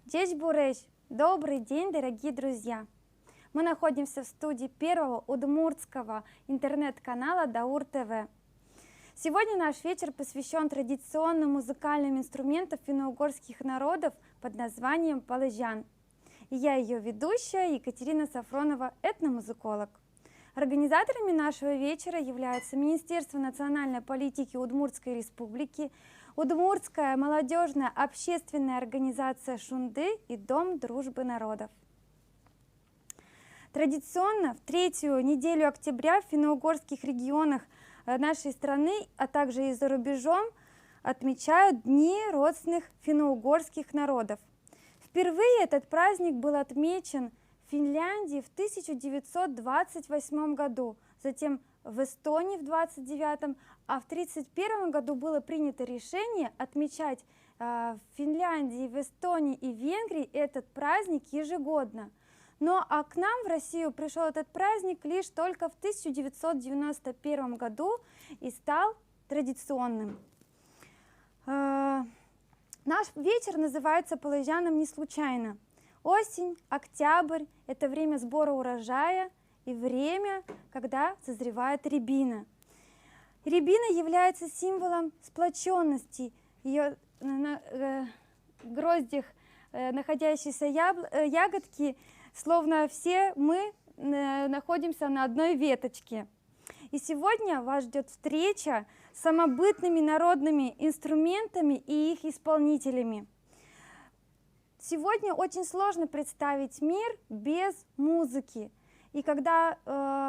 Дечь Буреш, добрый день, дорогие друзья! Мы находимся в студии первого удмуртского интернет-канала Даур ТВ. Сегодня наш вечер посвящен традиционным музыкальным инструментам финно-угорских народов под названием палыжан. И я ее ведущая Екатерина Сафронова, этномузыколог. Организаторами нашего вечера являются Министерство национальной политики Удмуртской республики, Удмуртская молодежная общественная организация Шунды и Дом дружбы народов. Традиционно в третью неделю октября в финно-угорских регионах нашей страны, а также и за рубежом, отмечают Дни родственных финно-угорских народов. Впервые этот праздник был отмечен в Финляндии в 1928 году, затем в Эстонии в 1929, а в 1931 году было принято решение отмечать в Финляндии, в Эстонии и Венгрии этот праздник ежегодно. Но к нам в Россию пришел этот праздник лишь только в 1991 году и стал традиционным. Наш вечер называется палыжаном не случайно. Осень, октябрь – это время сбора урожая и время, когда созревает рябина. Рябина является символом сплоченности. Ее на гроздях находящиеся ягодки, словно все мы находимся на одной веточке. И сегодня вас ждет встреча с самобытными народными инструментами и их исполнителями. Сегодня очень сложно представить мир без музыки. И когда,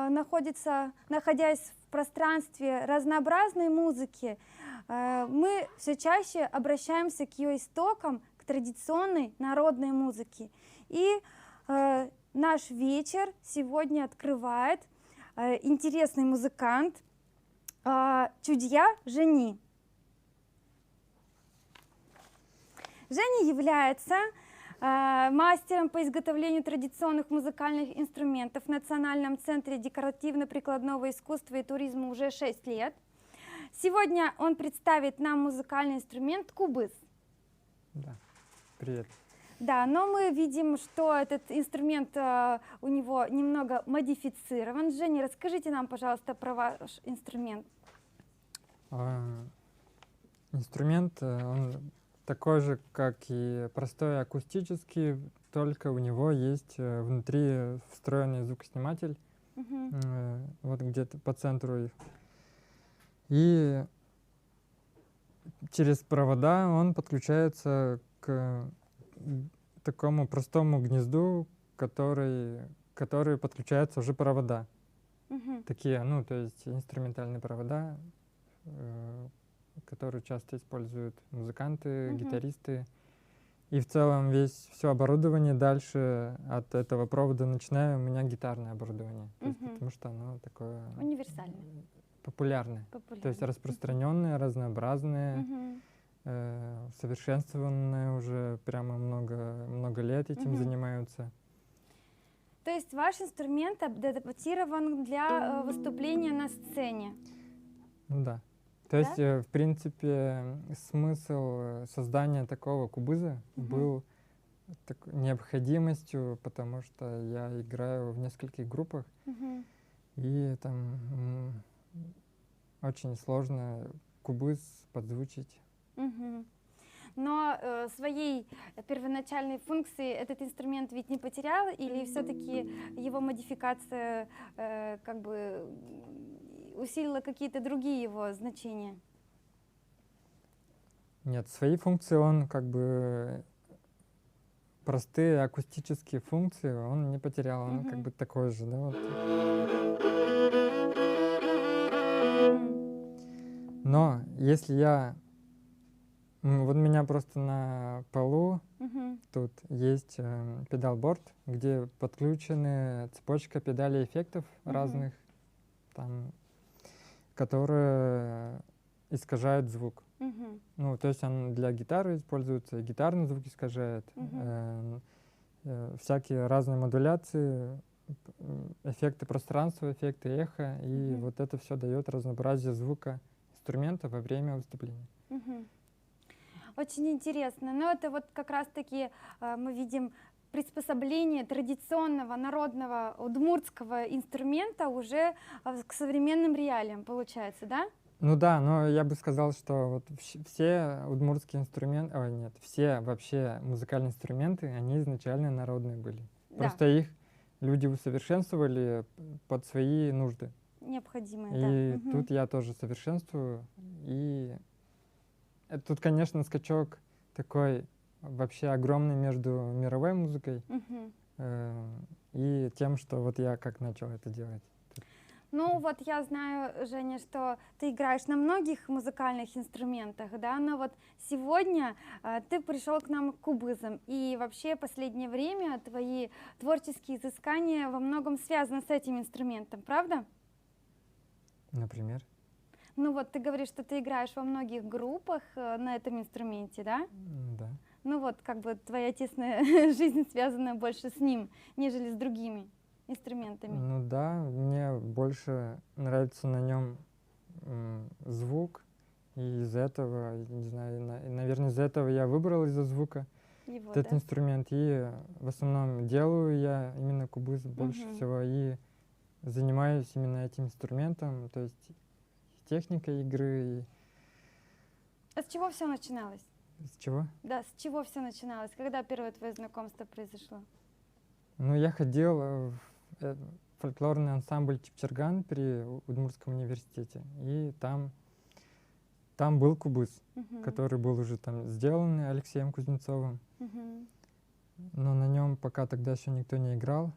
находясь в пространстве разнообразной музыки, мы все чаще обращаемся к ее истокам, к традиционной народной музыке. И наш вечер сегодня открывает интересный музыкант Чудья Жени. Женя является мастером по изготовлению традиционных музыкальных инструментов в Национальном центре декоративно-прикладного искусства и туризма уже 6 лет. Сегодня он представит нам музыкальный инструмент кубыс. Да, привет. Да, но мы видим, что этот инструмент у него немного модифицирован. Женя, расскажите нам, пожалуйста, про ваш инструмент. Инструмент, он такой же, как и простой акустический, только у него есть внутри встроенный звукосниматель, вот где-то по центру. И через провода он подключается к такому простому гнезду, который подключаются уже провода. Такие, ну, то есть инструментальные провода, которые часто используют музыканты, гитаристы. И в целом все оборудование дальше от этого провода начинаю, у меня гиторное оборудование. То есть, потому что оно такое... Универсальное. Популярное. То есть распространенное, разнообразное, совершенствованное уже прямо много лет этим занимаются. То есть ваш инструмент адаптирован для выступления на сцене? Ну да. То есть, в принципе, смысл создания такого кубыза был необходимостью, потому что я играю в нескольких группах, и там очень сложно кубыз подзвучить. Но своей первоначальной функции этот инструмент ведь не потерял, или все-таки его модификация как бы усилила какие-то другие его значения? Нет, свои функции он как бы простые акустические функции он не потерял, он как бы такой же, да, вот. Но если вот у меня просто на полу тут есть педалборд, где подключены цепочка педалей эффектов разных, там, которые искажают звук. Ну, то есть он для гитары используется, гитарный звук искажает, всякие разные модуляции, эффекты пространства, эффекты эхо, и вот это все дает разнообразие звука инструмента во время выступления. Очень интересно. Но это вот как раз-таки мы видим приспособление традиционного народного удмуртского инструмента уже к современным реалиям, получается, да? Ну да, но я бы сказал, что вот все удмуртские инструменты, ой, нет, все вообще музыкальные инструменты, они изначально народные были. Да, Просто их люди усовершенствовали под свои нужды. необходимые, И да. Мгм. тут я тоже совершенствую. И тут, конечно, скачок такой вообще огромный между мировой музыкой Мгм. и тем, что вот я как начал это делать. Ну вот я знаю, Женя, что ты играешь на многих музыкальных инструментах, да, но вот сегодня ты пришел к нам к кубызам, и вообще последнее время твои творческие изыскания во многом связаны с этим инструментом, правда? Например? Ну вот ты говоришь, что ты играешь во многих группах на этом инструменте, да? Да. Ну вот как бы твоя тесная жизнь связана больше с ним, нежели с другими инструментами. Ну да, мне больше нравится на нем звук, и из-за этого, не знаю, наверное, из-за этого я выбрал из-за звука Его, этот да? инструмент, и в основном делаю я именно кубыз больше Мгм. всего, и занимаюсь именно этим инструментом, то есть техникой игры, А с чего все начиналось? и с чего? Да, с чего все начиналось? Когда первое твое знакомство произошло? Ну, я ходил в фольклорный ансамбль Чепчерган при Удмуртском университете, и там был кубыз, Мгм. который был уже там сделан Алексеем Кузнецовым, Мгм. но на нем пока тогда еще никто не играл.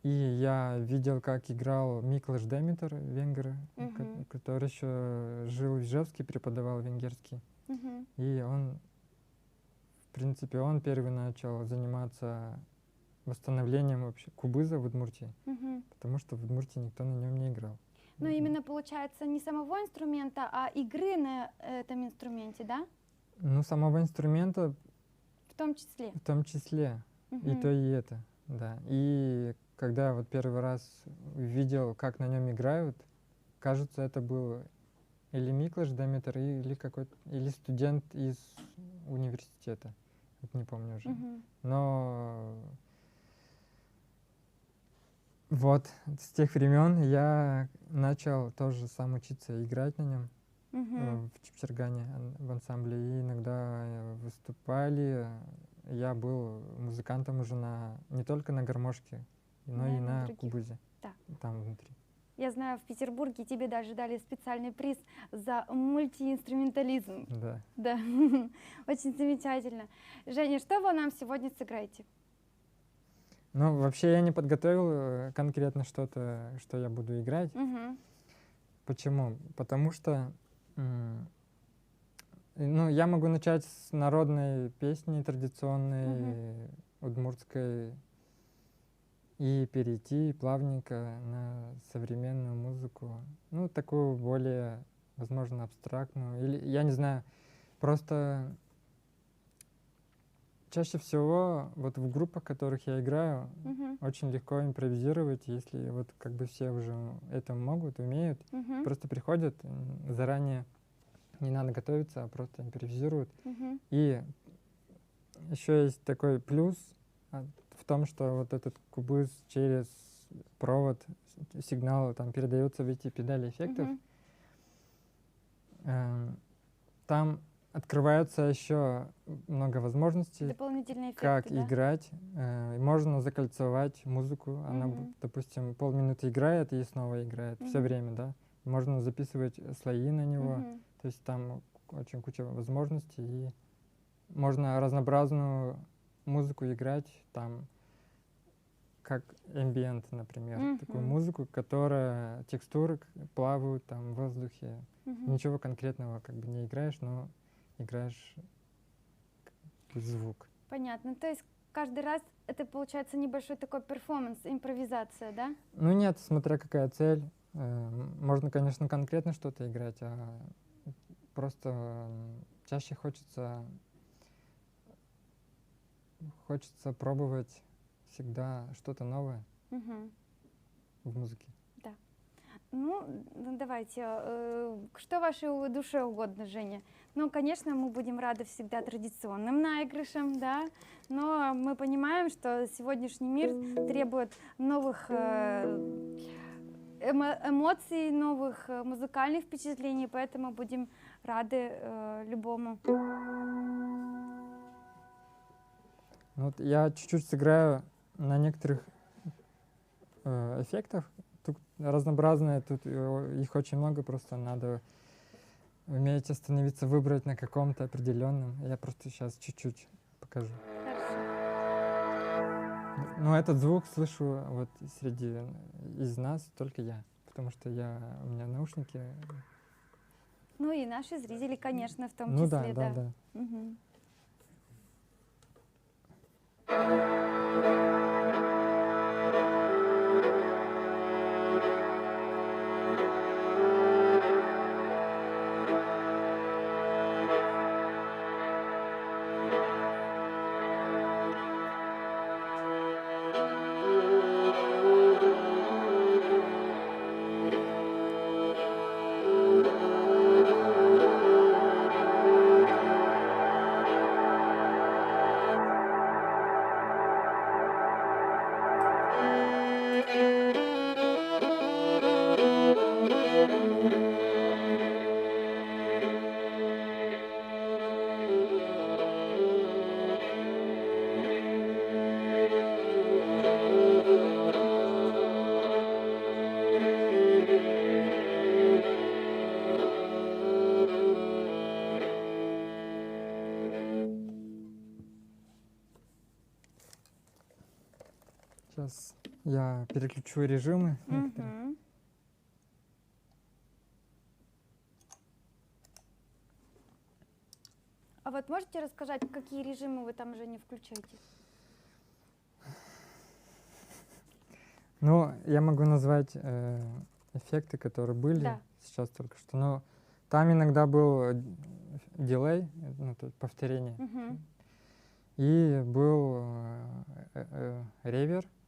И я видел, как играл Миклаш Деметр, венгер, Мгм. который еще жил в Ижевске, преподавал венгерский. Мгм. И он, в принципе, он первый начал заниматься восстановлением вообще кубыза в Удмуртии, Мгм. потому что в Удмуртии никто на нем не играл. Ну, именно получается не самого инструмента, а игры на этом инструменте, да? Ну, самого инструмента В том числе. в том числе, и Мгм. то, и это, да. И когда вот первый раз видел, как на нем играют, кажется, это был или Миклаш Деметр, или какой-то, или студент из университета, вот не помню уже. Мгм. Но вот с тех времен я начал тоже сам учиться играть на нем Мгм. в Чепчергане, в ансамбле. И иногда выступали. Я был музыкантом уже не только на гармошке, но и Да, на на других. кубызе. Да. Там внутри. Я знаю, в Петербурге тебе даже дали специальный приз за мультиинструментализм. Да. Да, очень замечательно. Женя, что вы нам сегодня сыграете? Ну, вообще я не подготовил конкретно что-то, что я буду играть. Мгм. Почему? Потому что ну, я могу начать с народной песни традиционной, удмуртской, и перейти плавненько на современную музыку. Ну, такую более, возможно, абстрактную. Или, я не знаю, просто чаще всего вот в группах, в которых я играю, Мгм. очень легко импровизировать, если вот как бы все уже это могут, умеют. Мгм. Просто приходят заранее, не надо готовиться, а просто импровизируют. Мгм. И еще есть такой плюс в том, что вот этот кубыз через провод сигнал там передается в эти педали эффектов. Мгм. Там открывается еще много возможностей, Дополнительные эффекты, как да? играть. Можно закольцевать музыку. Она, Мгм. допустим, полминуты играет и снова играет все Мгм. время, да. Можно записывать слои на него. Мгм. То есть там очень куча возможностей. И можно разнообразную музыку играть, там, как ambient, например. Такую Мгм. музыку, которая текстуры плавают там в воздухе. Мгм. Ничего конкретного как бы не играешь, но играешь звук. Понятно. То есть каждый раз это получается небольшой такой перформанс, импровизация, да? Ну нет, смотря какая цель. Можно, конечно, конкретно что-то играть, а просто чаще хочется пробовать всегда что-то новое Мгм. в музыке. Ну, давайте, что вашей душе угодно, Женя? Ну, конечно, мы будем рады всегда традиционным наигрышам, да, но мы понимаем, что сегодняшний мир требует новых эмоций, новых музыкальных впечатлений, поэтому будем рады любому. Ну, вот я чуть-чуть сыграю на некоторых эффектах. Тут разнообразные, тут их очень много, просто надо уметь остановиться, выбрать на каком-то определенном. Я просто сейчас чуть-чуть покажу. Хорошо. Но этот звук слышу вот из нас только я, потому что у меня наушники. Ну и наши зрители, конечно, в том Ну числе, да. Мгм. Сейчас я переключу режимы некоторые. Мгм. А вот можете рассказать, какие режимы вы там, Женя, включаете? Ну, я могу назвать эффекты, которые были Да. сейчас только что. Но там иногда был дилей, ну, то есть повторение. Мгм. И был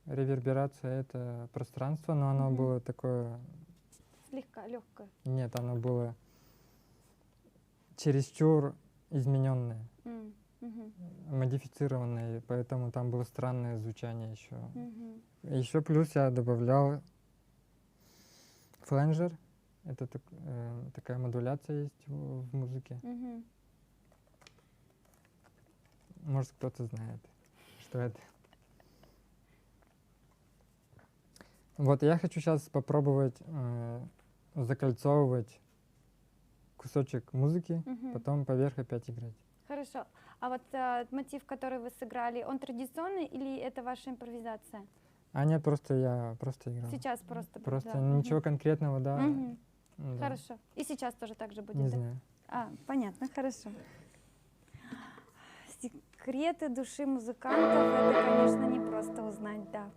реверберация — это пространство, но оно Мгм. было такое... Слегка легкое. Нет, оно было чересчур измененное, модифицированное, и поэтому там было странное звучание еще. Еще плюс я добавлял фленджер. Это такая модуляция есть в музыке. Может, кто-то знает, что это. Вот я хочу сейчас попробовать закольцовывать кусочек музыки, потом поверх опять играть. Хорошо. А вот мотив, который вы сыграли, он традиционный или это ваша импровизация? А нет, я просто играл. Сейчас просто. Просто да. ничего конкретного, да. Мгм. Да. Хорошо. И сейчас тоже так же будет, Не да? знаю. Понятно, хорошо. Секреты души музыкантов, это, конечно, не просто узнать, да.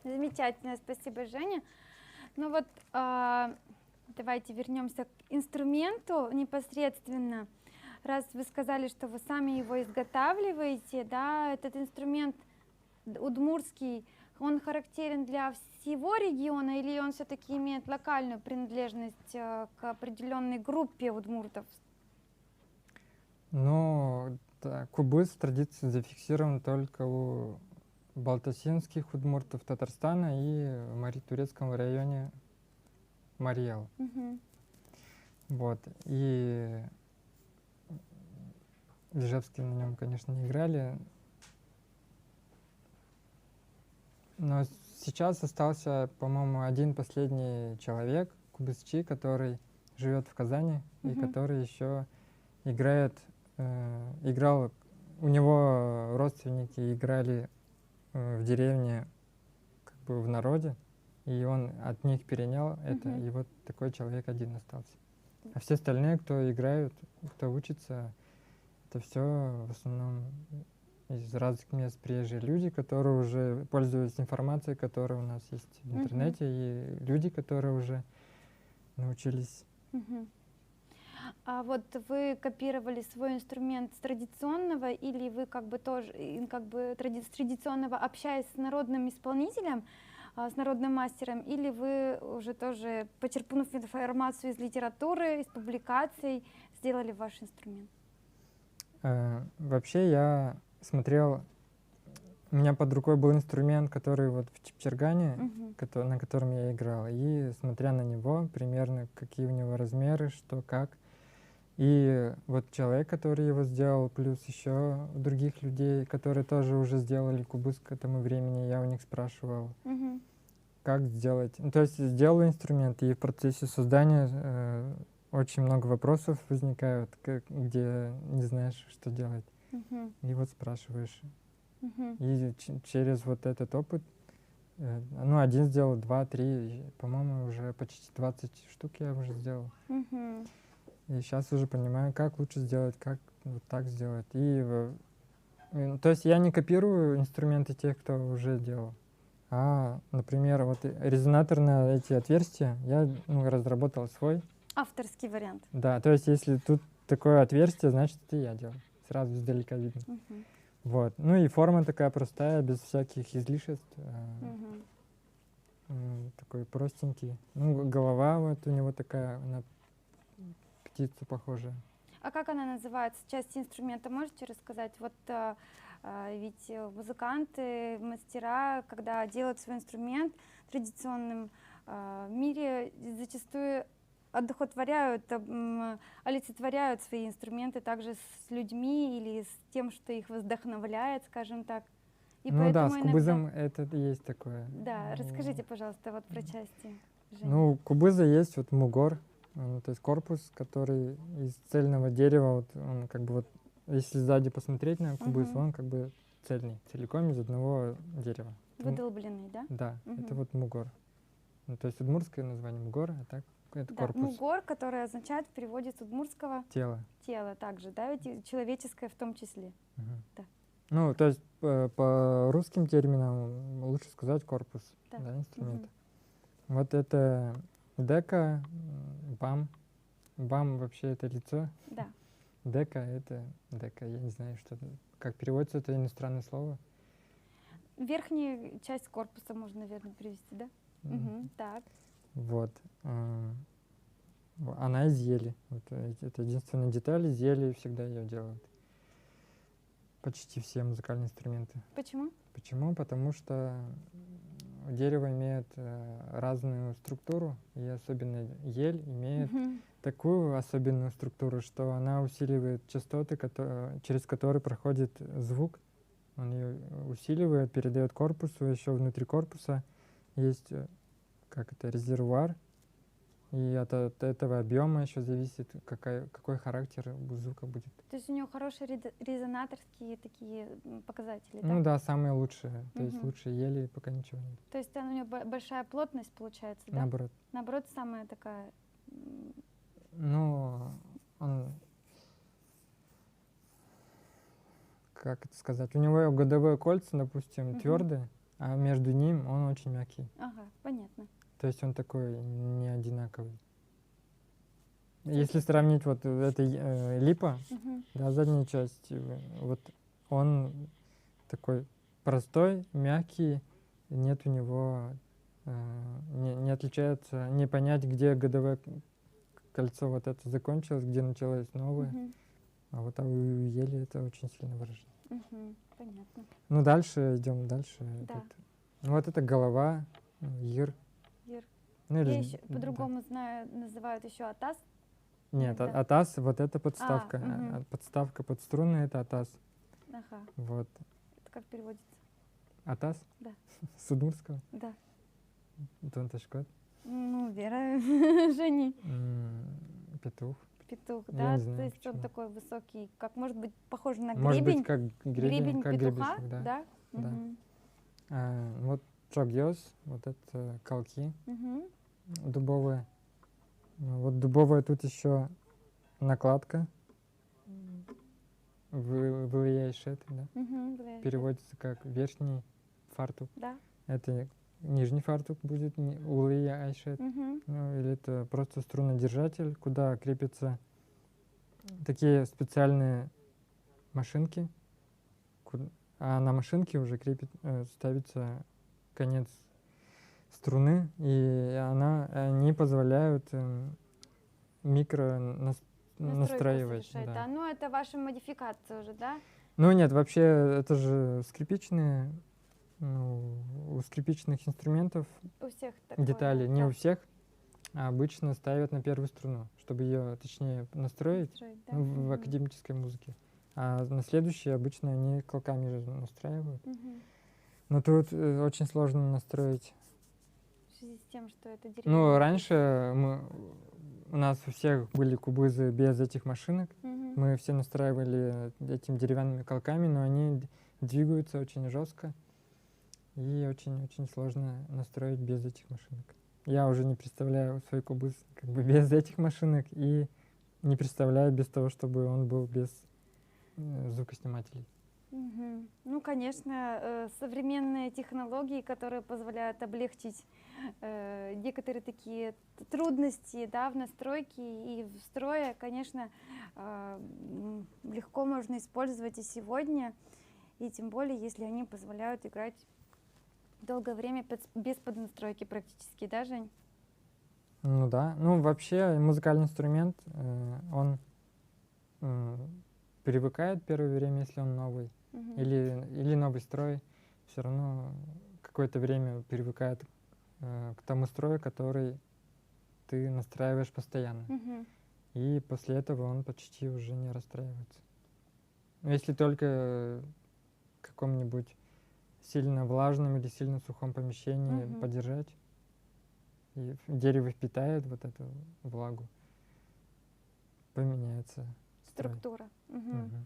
Замечательно, спасибо, Женя. Ну вот, давайте вернемся к инструменту непосредственно. Раз вы сказали, что вы сами его изготавливаете, да, этот инструмент удмуртский, он характерен для всего региона или он все-таки имеет локальную принадлежность к определенной группе удмуртов? Но да, кубыз в традиции зафиксирован только у балтасинских удмуртов Татарстана и в турецком районе Мариэл. Мгм. Вот. И в Ижевске на нем, конечно, не играли. Но сейчас остался, по-моему, один последний человек, кубызчи, который живет в Казани и Мгм. который еще играет, играл, у него родственники играли в деревне, как бы в народе, и он от них перенял это, Мгм. и вот такой человек один остался. А все остальные, кто играют, кто учится, это все в основном из разных мест приезжие люди, которые уже пользуются информацией, которая у нас есть в Мгм. интернете, и люди, которые уже научились. Мгм. А вот вы копировали свой инструмент с традиционного, или вы как бы тоже как бы с традиционного общаясь с народным исполнителем, с народным мастером, или вы уже тоже, почерпнув информацию из литературы, из публикаций, сделали ваш инструмент? Вообще я смотрел, у меня под рукой был инструмент, который вот в Чепчергане, Мгм. на котором я играл, и смотря на него, примерно какие у него размеры, что как. И вот человек, который его сделал, плюс еще других людей, которые тоже уже сделали кубыз к этому времени, я у них спрашивал, Мгм. как сделать. Ну, то есть сделал инструмент, и в процессе создания очень много вопросов возникают, где не знаешь, что делать. Мгм. И вот спрашиваешь. Мгм. И через вот этот опыт, ну, один сделал, два, три, по-моему, уже почти 20 штук я уже сделал. Мгм. И сейчас уже понимаю, как лучше сделать, как вот так сделать. То есть я не копирую инструменты тех, кто уже делал. Например, вот резонаторные эти отверстия, я разработал свой. Авторский вариант. Да, то есть если тут такое отверстие, значит, это я делал. Сразу издалека видно. Мгм. Вот. Ну и форма такая простая, без всяких излишеств. Мгм. Такой простенький. Ну, голова вот у него такая, на птицу похожая. А как она называется? Части инструмента можете рассказать? Вот ведь музыканты, мастера, когда делают свой инструмент в традиционном мире, зачастую одухотворяют, олицетворяют свои инструменты также с людьми или с тем, что их вдохновляет, скажем так. И Ну да, поэтому с иногда... кубызом это есть такое. Да, расскажите, пожалуйста, вот про части, Женя. Ну, у кубыза есть вот мугор, то есть корпус, который из цельного дерева, вот он как бы вот, если сзади посмотреть на кубыз, Мгм. он как бы цельный, целиком из одного дерева. Выдолбленный, да? Да, это Мгм. вот мугор. Ну, то есть удмуртское название мугор, а так это Да, корпус, мугор, который означает в переводе с удмуртского тело. тело также, да, ведь и человеческое в том числе. Мгм. Да. Ну, то есть по русским терминам лучше сказать корпус, Да. да, инструмента. Мгм. Вот это дека, бам. Бам вообще это лицо. Да. Дека это дека, я не знаю, что как переводится, это иностранное слово. Верхняя часть корпуса можно, наверное, привести, да? Мгм. Так. Вот. Она из ели. Вот это единственная деталь из ели, всегда ее делают. Почти все музыкальные инструменты. Почему? Почему? Потому что дерево имеет разную структуру, и особенно ель имеет Мгм. такую особенную структуру, что она усиливает частоты, через которые проходит звук. Он ее усиливает, передает корпусу, еще внутри корпуса есть резервуар, и от этого объема еще зависит, какой характер у звука будет. То есть у него хорошие резонаторские такие показатели, да? Ну да, самые лучшие. То есть Мгм. лучше ели пока ничего нет. То есть у него большая плотность получается, да? Наоборот. Наоборот, самая такая... Ну, как это сказать, у него годовые кольца, допустим, Мгм. твердые, а между ним он очень мягкий. Ага, понятно. То есть он такой не одинаковый. Если сравнить вот это липа, Мгм. да, задняя часть, вот он такой простой, мягкий, нет у него, не отличается, не понять, где годовое кольцо вот это закончилось, где началось новое. Мгм. А вот у ели это очень сильно выражено. Мгм. Понятно. Ну, дальше идем дальше. Да. Вот, ну, вот это голова, гир. Гир. Ну, или Я еще да. по-другому знаю, называют еще атас. Нет, иногда. атас, вот это подставка. мгм. Подставка под струны это атас. Ага. Вот. Это как переводится? Атас? Да. С удмуртского? Да. Тонташкот. Ну, Вера, Жени. Петух. Петух, Я да? не знаю, То есть он почему. такой высокий, как может быть похож на Может быть, гребень. как гребень, как петуха, гребешок, да. да? Да. Мгм. Вот чогьёс, вот это колки Мгм. дубовые. Ну, вот дубовая тут еще накладка. Вылияйшет, да. Мгм. Да, Переводится как верхний фартук. да. Это нижний фартук будет, улияйшет. Мгм. Ну, или это просто струнодержатель, куда крепятся такие специальные машинки. А на машинке уже ставится конец струны, и они позволяют микро Настройку настраивать. совершает, Да. да. Ну, это ваша модификация уже, да? Ну нет, вообще это же скрипичные, ну, у скрипичных инструментов У всех такое. детали, да, не да. у всех, а обычно ставят на первую струну, чтобы ее точнее настроить, Настроить, да. ну, в Мгм. академической музыке. А на следующие обычно они колками же настраивают. Мгм. Но тут очень сложно настроить. В связи с тем, что это Ну, деревянная раньше у нас у всех были кубызы без этих машинок. Мгм. Мы все настраивали этими деревянными колками, но они двигаются очень жестко. И очень-очень сложно настроить без этих машинок. Я уже не представляю свой кубыз как бы без этих машинок и не представляю без того, чтобы он был без звукоснимателей. Мгм. Ну, конечно, современные технологии, которые позволяют облегчить некоторые такие трудности, да, в настройке и в строе, конечно, легко можно использовать и сегодня, и тем более, если они позволяют играть долгое время без поднастройки практически, да, Жень? Ну да. Ну вообще музыкальный инструмент, он привыкает первое время, если он новый. Мгм. Или новый строй, все равно какое-то время привыкает к тому строю, который ты настраиваешь постоянно. Мгм. И после этого он почти уже не расстраивается. Но если только в каком-нибудь сильно влажном или сильно сухом помещении Мгм. подержать, и дерево впитает вот эту влагу, поменяется строй. Структура. Мгм. Мгм.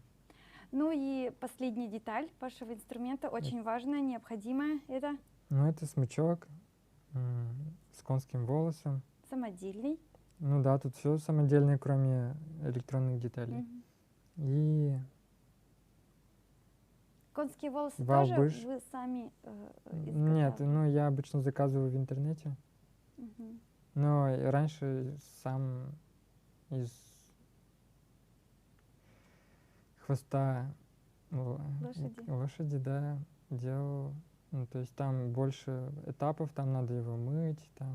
Ну и последняя деталь вашего инструмента, очень важная, необходимая, это Ну, это смычок с конским волосом. самодельный. Ну да, тут все самодельное, кроме электронных деталей. Мгм. И Конские волосы тоже валбыш. вы сами Нет, изготавливаете? ну я обычно заказываю в интернете. Мгм. Но и раньше сам из хвоста лошади, да, делал. Ну, то есть там больше этапов, там надо его мыть, там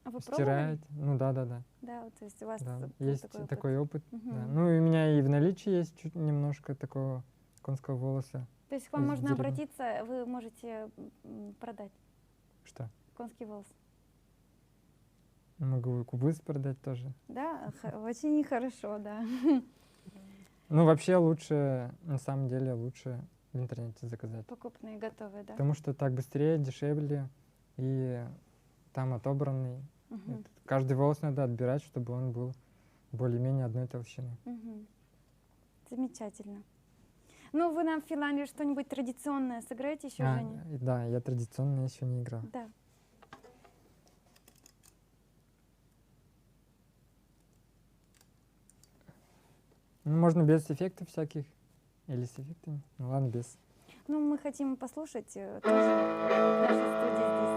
А вы стирать. пробовали? Ну да. Да, вот, то есть у вас Да. был Есть такой опыт. такой опыт. Мгм. Да. Ну и у меня и в наличии есть чуть немножко такого конского волоса. То есть к вам из можно дерева. обратиться, вы можете продать Что? конский волос. Могу и кубыз продать тоже. Да, очень хорошо, да. Ну, вообще лучше, на самом деле, лучше в интернете заказать. Покупные готовые, да. Потому что так быстрее, дешевле, и там отобранный. Мгм. Каждый волос надо отбирать, чтобы он был более-менее одной толщины. Мгм. Замечательно. Ну, вы нам в Финляндии что-нибудь традиционное сыграете еще, Женя? Да, я традиционно еще не играл. Да. Ну, можно без эффектов всяких. Или с эффектами. Ну ладно, без. Ну, мы хотим послушать тоже в нашей студии здесь.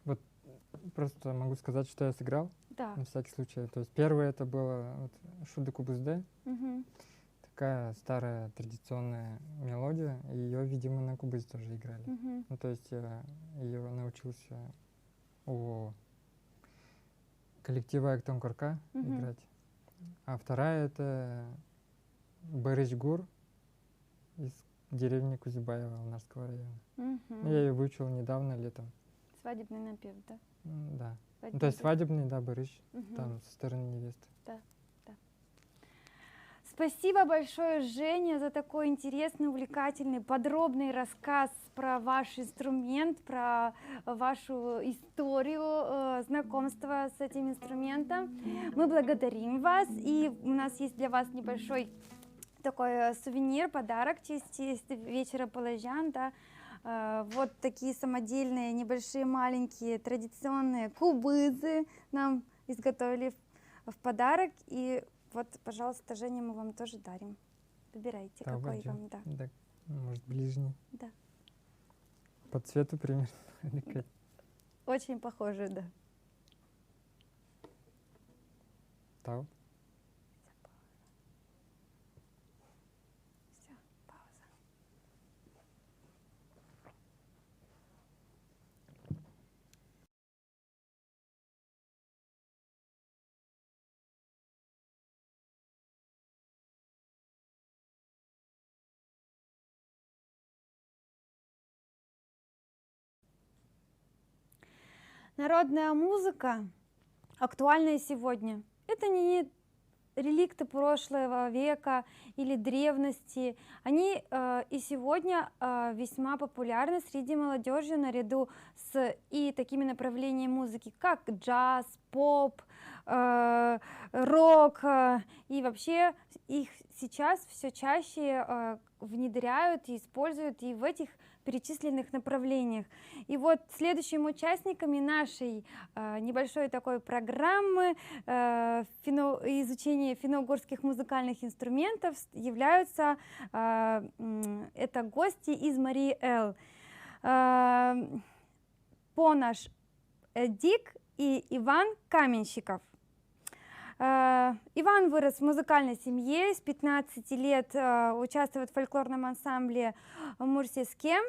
Вот просто могу сказать, что я сыграл, Да. на всякий случай. То есть первое это было вот Шуды Кубызде, Мгм. такая старая традиционная мелодия, и ее, видимо, на кубызе тоже играли. Мгм. Ну, то есть я ее научился у коллектива Актон Корка Мгм. играть. А вторая это Барыч-Гур из деревни Кузибаева Алнарского района. Мгм. Я ее выучил недавно, летом. Свадебный напев, да? Да. Ну, Свадебный то есть напев. свадебный, да, барыч, Мгм. там со стороны невесты. Спасибо большое, Женя, за такой интересный, увлекательный, подробный рассказ про ваш инструмент, про вашу историю знакомства с этим инструментом. Мы благодарим вас, и у нас есть для вас небольшой такой сувенир, подарок в честь вечера Полозьян, да. Вот такие самодельные, небольшие, маленькие, традиционные кубызы нам изготовили в подарок. И вот, пожалуйста, Женя, мы вам тоже дарим. Выбирайте, Да, какой обойдем. вам, да. Да, может, ближний. Да. По цвету примерно. Или как? Очень похоже, да. Тау. Все, пауза. Народная музыка, актуальная сегодня, это не реликты прошлого века или древности. Они и сегодня весьма популярны среди молодежи наряду с и такими направлениями музыки, как джаз, поп, рок. И вообще их сейчас все чаще внедряют и используют и в этих перечисленных направлениях. И вот следующими участниками нашей небольшой такой программы изучения финно-угорских музыкальных инструментов являются это гости из Марии Эл. Понаш Дик и Иван Каменщиков. Иван вырос в музыкальной семье, с 15 лет участвует в фольклорном ансамбле Мурсискем,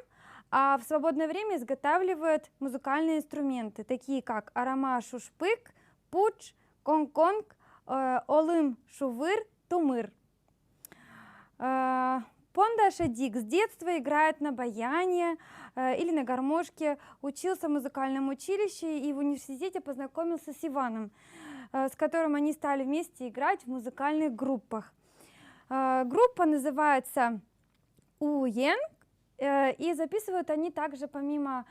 а в свободное время изготавливает музыкальные инструменты, такие как арама шушпык, пуч, конг-конг, олым шувыр, тумыр. Пондаша Дик с детства играет на баяне или на гармошке, учился в музыкальном училище и в университете познакомился с Иваном, с которым они стали вместе играть в музыкальных группах. Группа называется Уен, и записывают они также помимо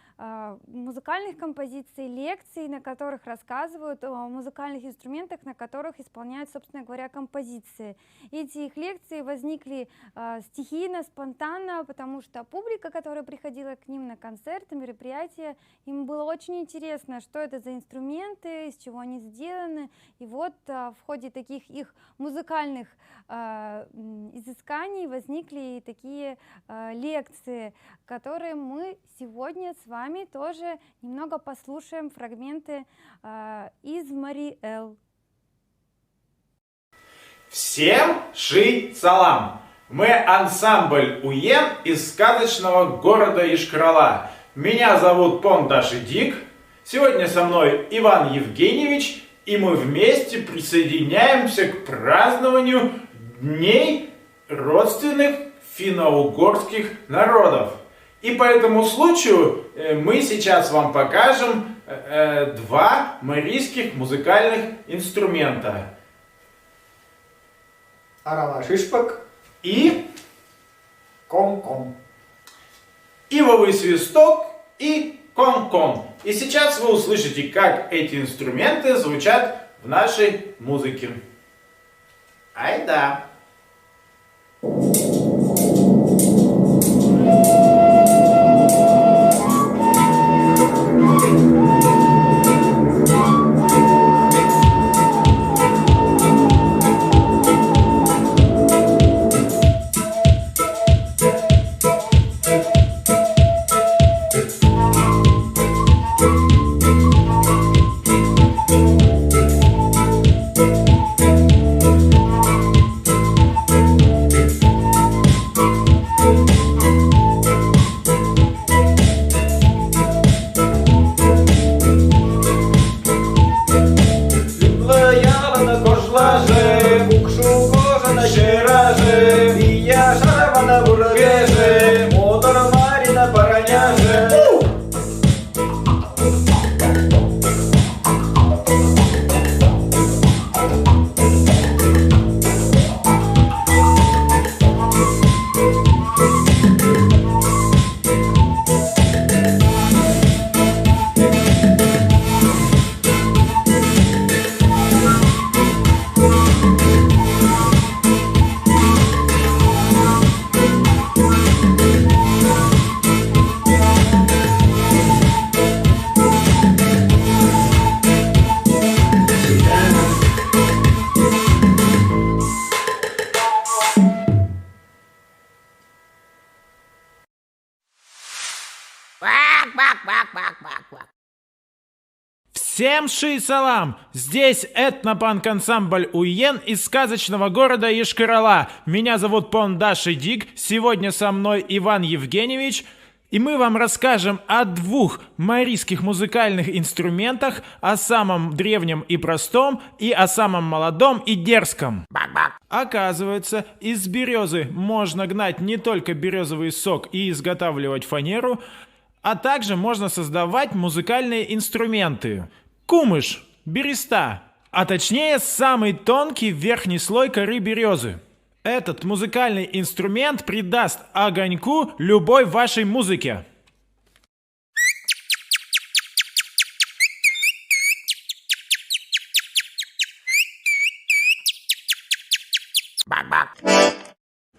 музыкальных композиций, лекций, на которых рассказывают о музыкальных инструментах, на которых исполняют, собственно говоря, композиции. Эти их лекции возникли стихийно, спонтанно, потому что публика, которая приходила к ним на концерты, мероприятия, им было очень интересно, что это за инструменты, из чего они сделаны. И вот в ходе таких их музыкальных изысканий возникли и такие лекции, которые мы сегодня с вами тоже немного послушаем фрагменты из Мари Эл. Всем ши-салам! Мы ансамбль Уен из сказочного города Ишкарала. Меня зовут Пондаш Дик. Сегодня со мной Иван Евгеньевич, и мы вместе присоединяемся к празднованию Дней родственных финно-угорских народов. И по этому случаю мы сейчас вам покажем два марийских музыкальных инструмента. Арала-шишпак И ком-ком. ивовый свисток и кон-кон. И сейчас вы услышите, как эти инструменты звучат в нашей музыке. Айда! Всем ши-салам! Здесь этнопанк-ансамбль Уен из сказочного города Йошкар-Ола. Меня зовут Пондаш Дик, сегодня со мной Иван Евгеньевич, и мы вам расскажем о двух марийских музыкальных инструментах, о самом древнем и простом, и о самом молодом и дерзком. Оказывается, из березы можно гнать не только березовый сок и изготавливать фанеру, а также можно создавать музыкальные инструменты. Кумыш, береста, а точнее самый тонкий верхний слой коры березы. Этот музыкальный инструмент придаст огоньку любой вашей музыке.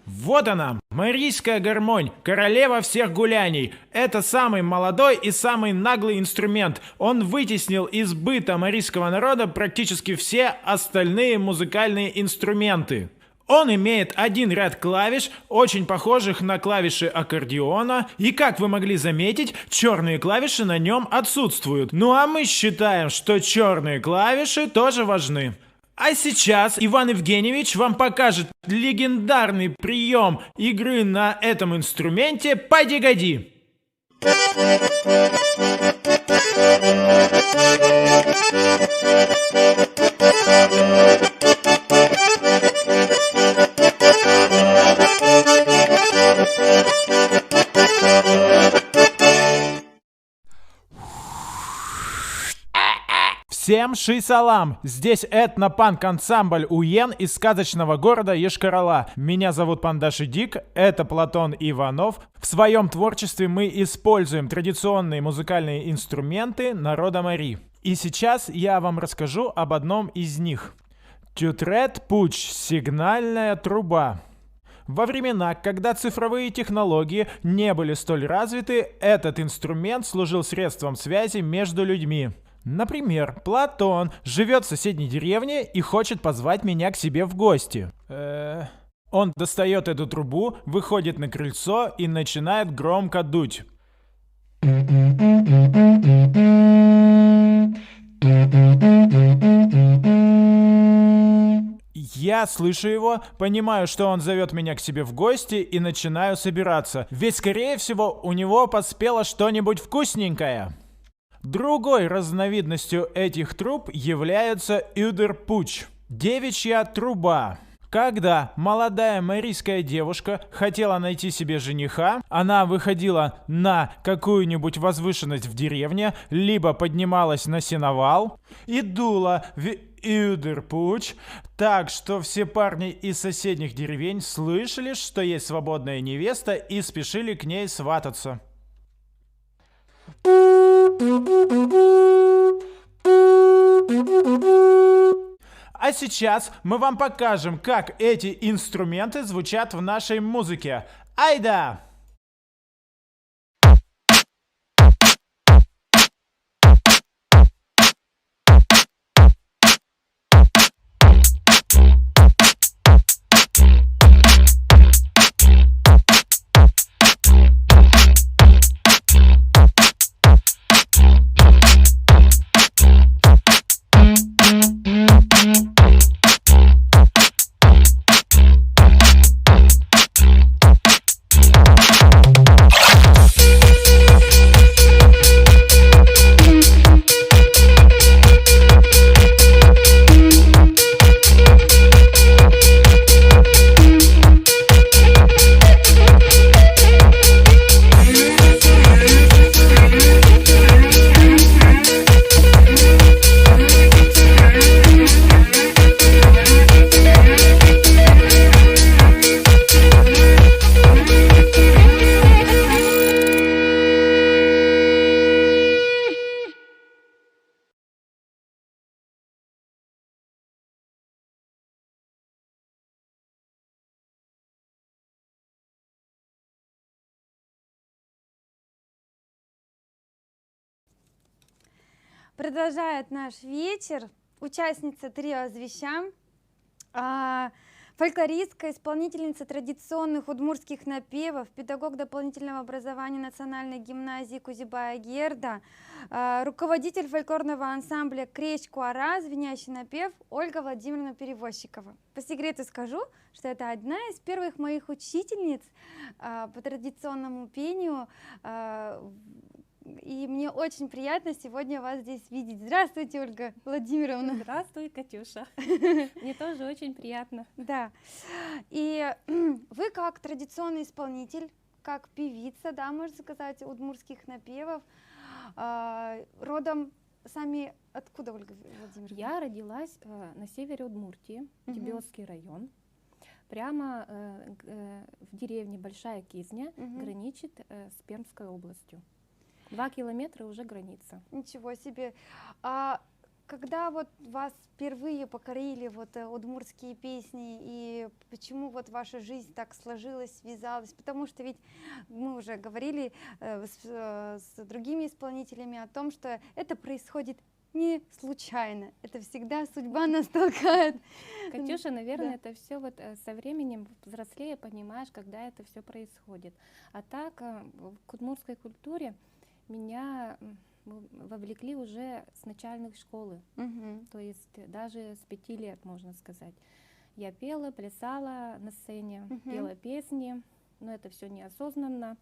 Вот она, марийская гармонь, королева всех гуляний. Это самый молодой и самый наглый инструмент. Он вытеснил из быта марийского народа практически все остальные музыкальные инструменты. Он имеет один ряд клавиш, очень похожих на клавиши аккордеона, и, как вы могли заметить, черные клавиши на нем отсутствуют. Ну а мы считаем, что черные клавиши тоже важны. А сейчас Иван Евгеньевич вам покажет легендарный прием игры на этом инструменте «Пади-гади». Всем ши-салам! Здесь этнопанк-ансамбль Уен из сказочного города Йошкар-Ола. Меня зовут Пондаш Дик, это Платон Иванов. В своем творчестве мы используем традиционные музыкальные инструменты народа Мари. И сейчас я вам расскажу об одном из них. Тютрет-пуч, сигнальная труба. Во времена, когда цифровые технологии не были столь развиты, этот инструмент служил средством связи между людьми. Например, Платон живет в соседней деревне и хочет позвать меня к себе в гости. Он достает эту трубу, выходит на крыльцо и начинает громко дуть. Я Я слышу его, понимаю, что он зовет меня к себе в гости и начинаю собираться. Ведь, скорее всего, у него поспело что-нибудь вкусненькое. Другой разновидностью этих труб является юдерпуч – девичья труба. Когда молодая марийская девушка хотела найти себе жениха, она выходила на какую-нибудь возвышенность в деревне, либо поднималась на сеновал и дула в юдерпуч, так что все парни из соседних деревень слышали, что есть свободная невеста, и спешили к ней свататься. А сейчас мы вам покажем, как эти инструменты звучат в нашей музыке. Айда! Продолжает наш вечер участница трио «Звещам», фольклористка, исполнительница традиционных удмуртских напевов, педагог дополнительного образования Национальной гимназии Кузибая Герда, руководитель фольклорного ансамбля «Кречь-Куара», звенящий напев Ольга Владимировна Перевозчикова. По секрету скажу, что это одна из первых моих учительниц по традиционному пению, и мне очень приятно сегодня вас здесь видеть. Здравствуйте, Ольга Владимировна. Здравствуй, Катюша. Мне тоже очень приятно. Да. И вы как традиционный исполнитель, как певица, да, можно сказать, удмуртских напевов, родом сами откуда, Ольга Владимировна? Я родилась на севере Удмуртии, Тебёский район. Прямо в деревне Большая Кизня, граничит с Пермской областью. 2 километра уже граница. Ничего себе. А когда вот вас впервые покорили вот удмуртские песни, и почему вот ваша жизнь так сложилась, связалась? Потому что ведь мы уже говорили с другими исполнителями о том, что это происходит не случайно, это всегда судьба нас толкает. Катюша, наверное, да. это все вот со временем взрослее понимаешь, когда это все происходит. А так к удмуртской культуре меня вовлекли уже с начальных школы, то есть даже с 5 лет, можно сказать. Я пела, плясала на сцене, пела песни, но это все неосознанно.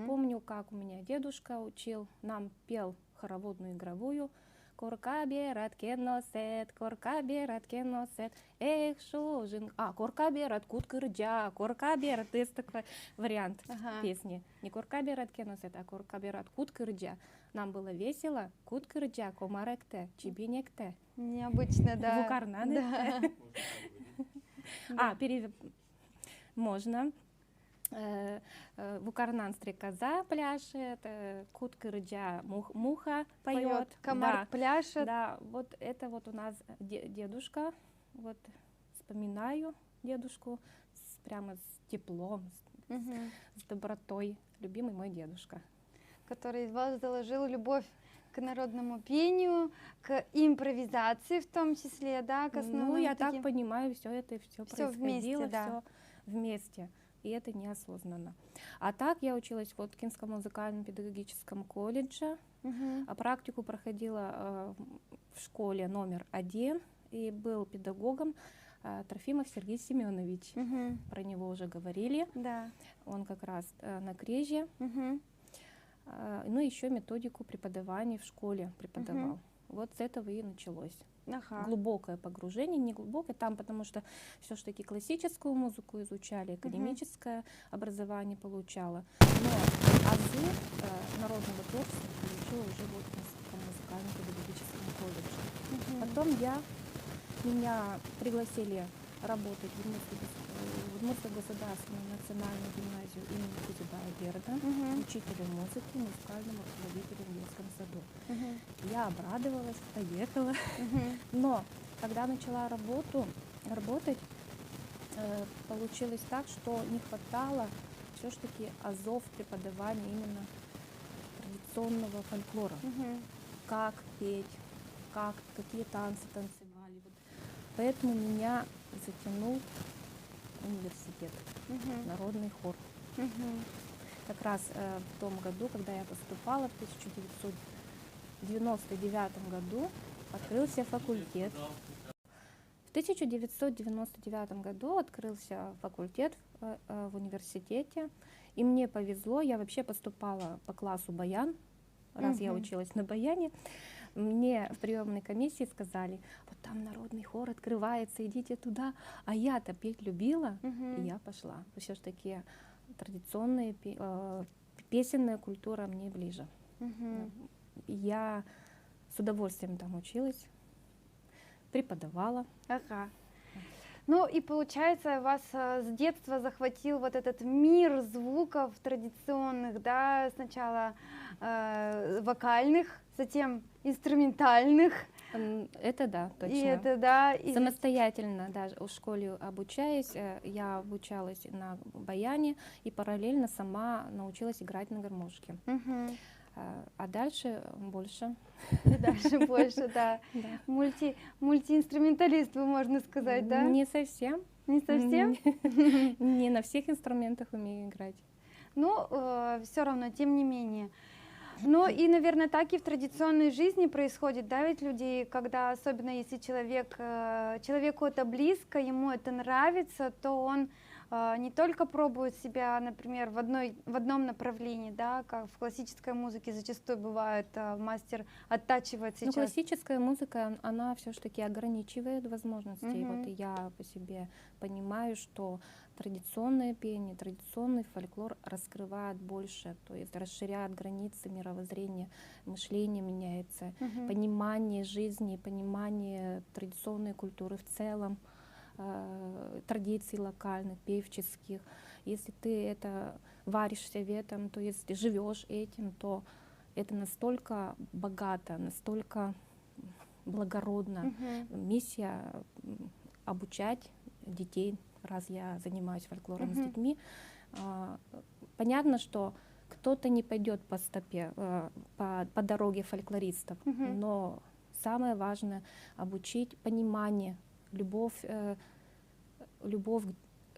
Помню, как у меня дедушка учил, нам пел хороводную игровую. Корка берат кеносет, корка берат кеносет, эх, шожин. Корка берат куткырджа, корка берат, есть такой вариант песни. Не корка берат кеносет, а корка берат куткырджа. Нам было весело. Куткырджа, комаректе, чибинекте. Необычно, да. Вукарнанекте. Можно. Вукарнан стрекоза пляшет, куткырджа муха поет, комар пляшет. Да, вот это вот у нас дедушка, вот вспоминаю дедушку прямо с теплом, с добротой, любимый мой дедушка. Который из вас заложил любовь к народному пению, к импровизации в том числе, да, к основным. Ну, я так понимаю, все это все происходило, вместе, да. все вместе. И это неосознанно. А так я училась в Воткинском музыкальном педагогическом колледже, а практику проходила в школе номер 1 и был педагогом Трофимов Сергей Семенович. Мгм. Про него уже говорили. Да. Он как раз на Крежье. Мгм. Ну, еще методику преподавания в школе преподавал. Вот с этого и началось. Ага. Глубокое погружение, не глубокое, там, потому что все-таки классическую музыку изучали, академическое образование получала. Но азы народного творчества получила уже вот в Московском музыкально-педагогическом колледже. Мгм. Потом меня пригласили работать в Удмуртскую государственную национальную гимназию имени Кузибая-Берда, Мгм. учителем музыки, музыкальным руководителем в детском саду. Мгм. Я обрадовалась, поехала. Мгм. Но когда начала работать, получилось так, что не хватало все-таки азов преподавания именно традиционного фольклора. Мгм. Как петь, какие танцы танцевали. Вот. Поэтому меня затянул университет, Мгм. народный хор. Мгм. Как раз в том году, когда я поступала, в 1999 году, открылся факультет. В 1999 году открылся факультет в университете, и мне повезло, я вообще поступала по классу баян, раз я Мгм. училась на баяне. Мне в приемной комиссии сказали: вот там народный хор открывается, идите туда. А я-то петь любила, Мгм. и я пошла. Все-таки традиционная песенная культура мне ближе. Мгм. Я с удовольствием там училась, преподавала. Ага. Ну и получается, вас с детства захватил вот этот мир звуков традиционных, да, сначала вокальных, затем инструментальных. Это да, точно. И это, да, и Самостоятельно даже в школе обучаясь, я обучалась на баяне и параллельно сама научилась играть на гармошке. Мгм. А дальше больше. И дальше больше, да. Да. Мультиинструменталист, вы, можно сказать, да? Не совсем. Не совсем? Не на всех инструментах умею играть. Но все равно, тем не менее. Ну и, наверное, так и в традиционной жизни происходит, да, ведь людей, когда, особенно если человеку это близко, ему это нравится, то он не только пробует себя, например, в одном направлении, да, как в классической музыке зачастую бывает, мастер оттачивает Ну, сейчас. классическая музыка, она все-таки ограничивает возможности. Мгм. Вот и я по себе понимаю, что традиционное пение, традиционный фольклор раскрывает больше, то есть расширяет границы мировоззрения, мышление меняется, Мгм. понимание жизни, понимание традиционной культуры в целом, традиций локальных, певческих. Если ты это варишься в этом, то есть живешь этим, то это настолько богато, настолько благородно. Мгм. Миссия обучать детей, раз я занимаюсь фольклором с Мгм. детьми. Понятно, что кто-то не пойдет по стопе, по дороге фольклористов, Мгм. но самое важное — обучить понимание, любовь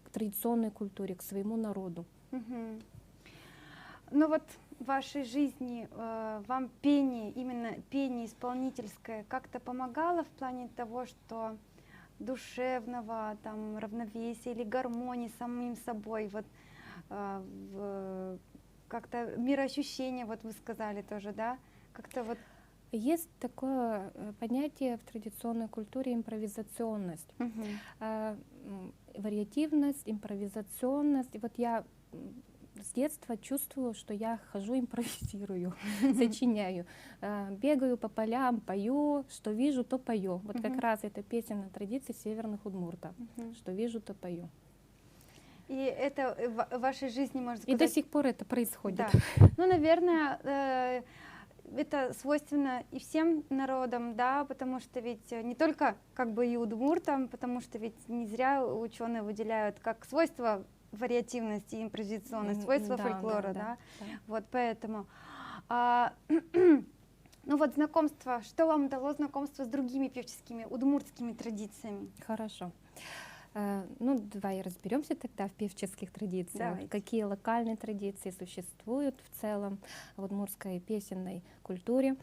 к традиционной культуре, к своему народу. Мгм. Ну вот в вашей жизни вам пение, именно пение исполнительское, как-то помогало в плане того, что душевного, там, равновесия или гармонии с самим собой, вот как-то мироощущение, вот вы сказали тоже, да, как-то вот. Есть такое понятие в традиционной культуре — импровизационность. Мгм. Вариативность, импровизационность. И вот я с детства чувствую, что я хожу, импровизирую, сочиняю, бегаю по полям, пою, что вижу, то пою. Вот как Мгм. раз это песенная традиция северных удмуртов. Мгм. Что вижу, то пою. И это в вашей жизни, можно И сказать. до сих пор это происходит. Да. Ну, наверное, это свойственно и всем народам, да, потому что ведь не только как бы и удмуртам, потому что ведь не зря ученые выделяют как свойство вариативности и импровизационность, свойство Да, фольклора, да. вот поэтому. Ну вот знакомство, что вам дало знакомство с другими певческими удмуртскими традициями? Хорошо. Ну, давай разберемся тогда в певческих традициях. Давайте. Какие локальные традиции существуют в целом в удмуртской песенной культуре.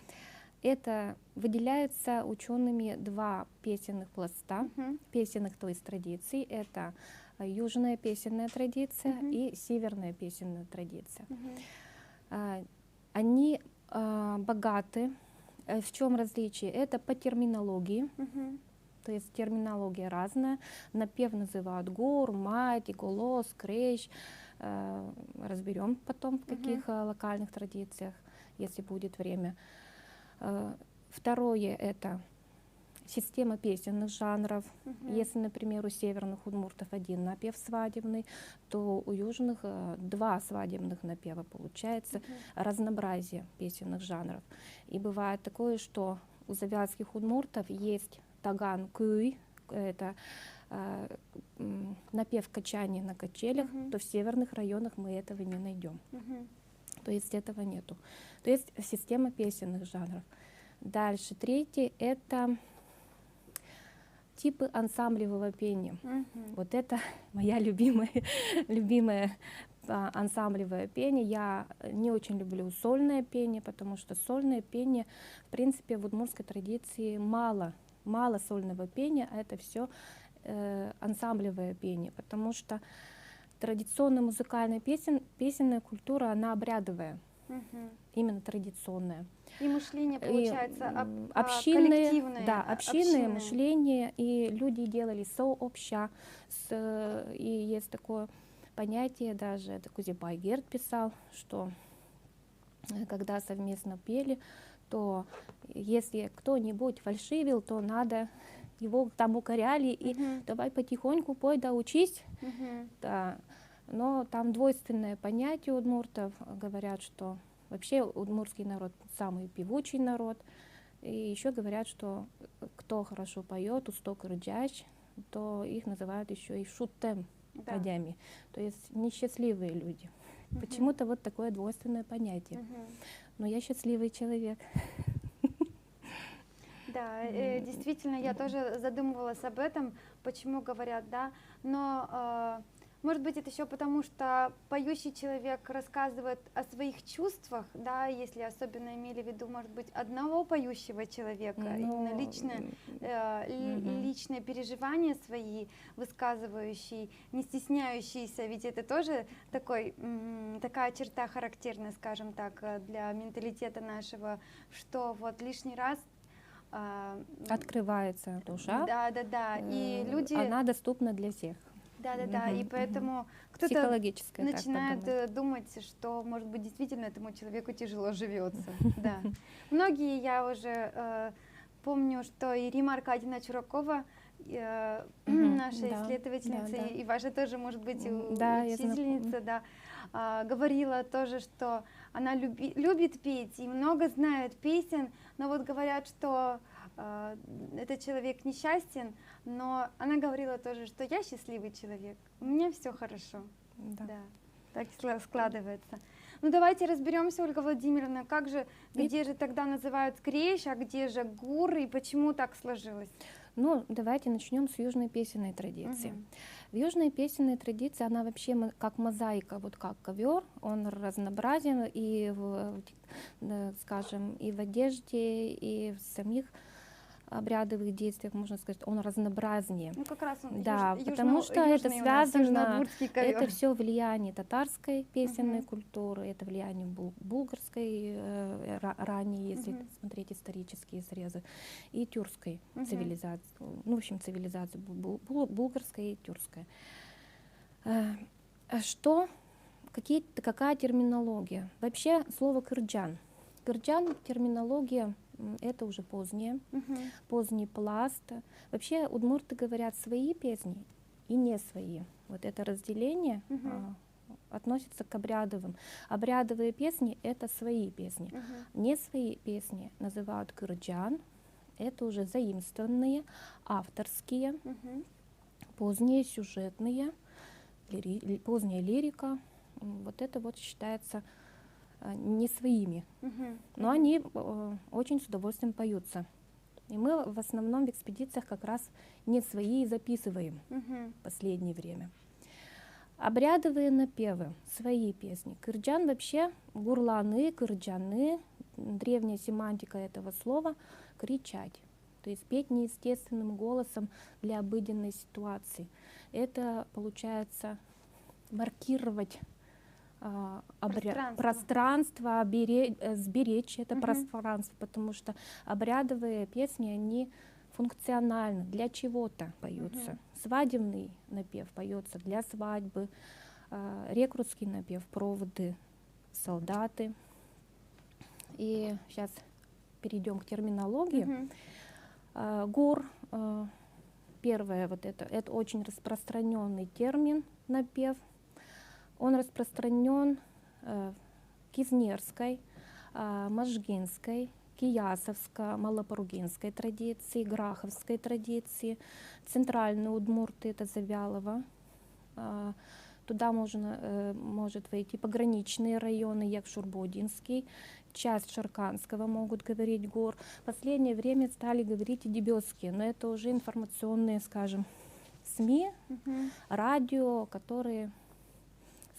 Это выделяются учеными два песенных пласта, песенных, то есть традиций. Это южная песенная традиция и северная песенная традиция. Они богаты. В чем различие? Это по терминологии. То есть терминология разная. Напев называют гур, мать, голос, крещ. Разберем потом, в каких локальных традициях, если будет время. Второе — это система песенных жанров. Если, например, у северных удмуртов один напев свадебный, то у южных два свадебных напева получается. Разнообразие песенных жанров. И бывает такое, что у завятских удмуртов есть таган куй, это напев качания на качелях, то в северных районах мы этого не найдем. То есть этого нету. То есть система песенных жанров. Дальше третий — это типы ансамблевого пения. Вот это моя любимая ансамблевое пение. Я не очень люблю сольное пение, потому что сольное пение, в принципе, в удмуртской традиции мало сольного пения, а это все ансамблевое пение, потому что традиционная музыкальная песенная культура, она обрядовая, именно традиционная. И мышление, получается, общинное, коллективное. да, общинное мышление, и люди делали сообща, и есть такое понятие, даже это Кузебай Герд писал, что когда совместно пели, то если кто-нибудь фальшивил, то надо его там укоряли, и давай потихоньку пой, да учись. Да. Но там двойственное понятие удмуртов, говорят, что вообще удмуртский народ самый певучий народ, и еще говорят, что кто хорошо поет, усток рыджач, то их называют еще и шуттем, падями, то есть несчастливые люди. Почему-то вот такое двойственное понятие. Но я счастливый человек. Да, действительно, я тоже задумывалась об этом, почему говорят, да, но может быть это еще потому, что поющий человек рассказывает о своих чувствах, да, если особенно имели в виду, может быть, одного поющего человека, именно личные переживания свои высказывающие, не стесняющиеся, ведь это тоже такая черта характерная, скажем так, для менталитета нашего, что вот лишний раз открывается душа, и люди... она доступна для всех. И поэтому кто-то начинает думать, что, может быть, действительно этому человеку тяжело живется. Многие, я уже помню, что и Рима Аркадьевна Чуракова, наша исследовательница, и ваша тоже, может быть, учительница, говорила тоже, что она любит петь и много знает песен, но вот говорят, что этот человек несчастен, но она говорила тоже, что я счастливый человек, у меня все хорошо. Так складывается. Ну давайте разберемся, Ольга Владимировна, где же тогда называют крещ, а где же гур, и почему так сложилось? Ну, давайте начнем с южной песенной традиции. В южной песенной традиции она вообще как мозаика, вот как ковер, он разнообразен и скажем, и в одежде, и в самих обрядовых действиях, можно сказать, он разнообразнее. Ну, как раз он потому что это связано, это все влияние татарской песенной культуры, это влияние булгарской ранее, если смотреть исторические срезы, и тюркской цивилизации, ну, в общем, цивилизации булгарской и тюркской. Какая терминология? Вообще слово кырджан. Кырджан терминология это уже поздний пласт. Вообще удмурты говорят свои песни и не свои. Вот это разделение относится к обрядовым. Обрядовые песни — это свои песни. Не свои песни называют кырджан. Это уже заимствованные, авторские, поздние сюжетные, поздняя лирика. Вот это вот считается не своими, но они очень с удовольствием поются. И мы в основном в экспедициях как раз не свои записываем в последнее время. Обрядовые напевы, свои песни. Кырджан вообще, гурланы, кырджаны, древняя семантика этого слова — кричать. То есть петь неестественным голосом для обыденной ситуации. Это получается маркировать пространство, сберечь это пространство, потому что обрядовые песни, они функциональны, для чего-то поются. Свадебный напев поется для свадьбы, рекрутский напев, проводы, солдаты. И сейчас перейдем к терминологии. Гур, первое, вот это очень распространенный термин напев. Он распространен в Кизнерской, Можгинской, Киясовской, Малопоругинской традиции, Граховской традиции. Центральные удмурты — это Завьялово. Туда может войти пограничные районы, Якшурбодинский, часть Шарканского могут говорить гор. В последнее время стали говорить и дебёцкие, но это уже информационные, скажем, СМИ, радио, которые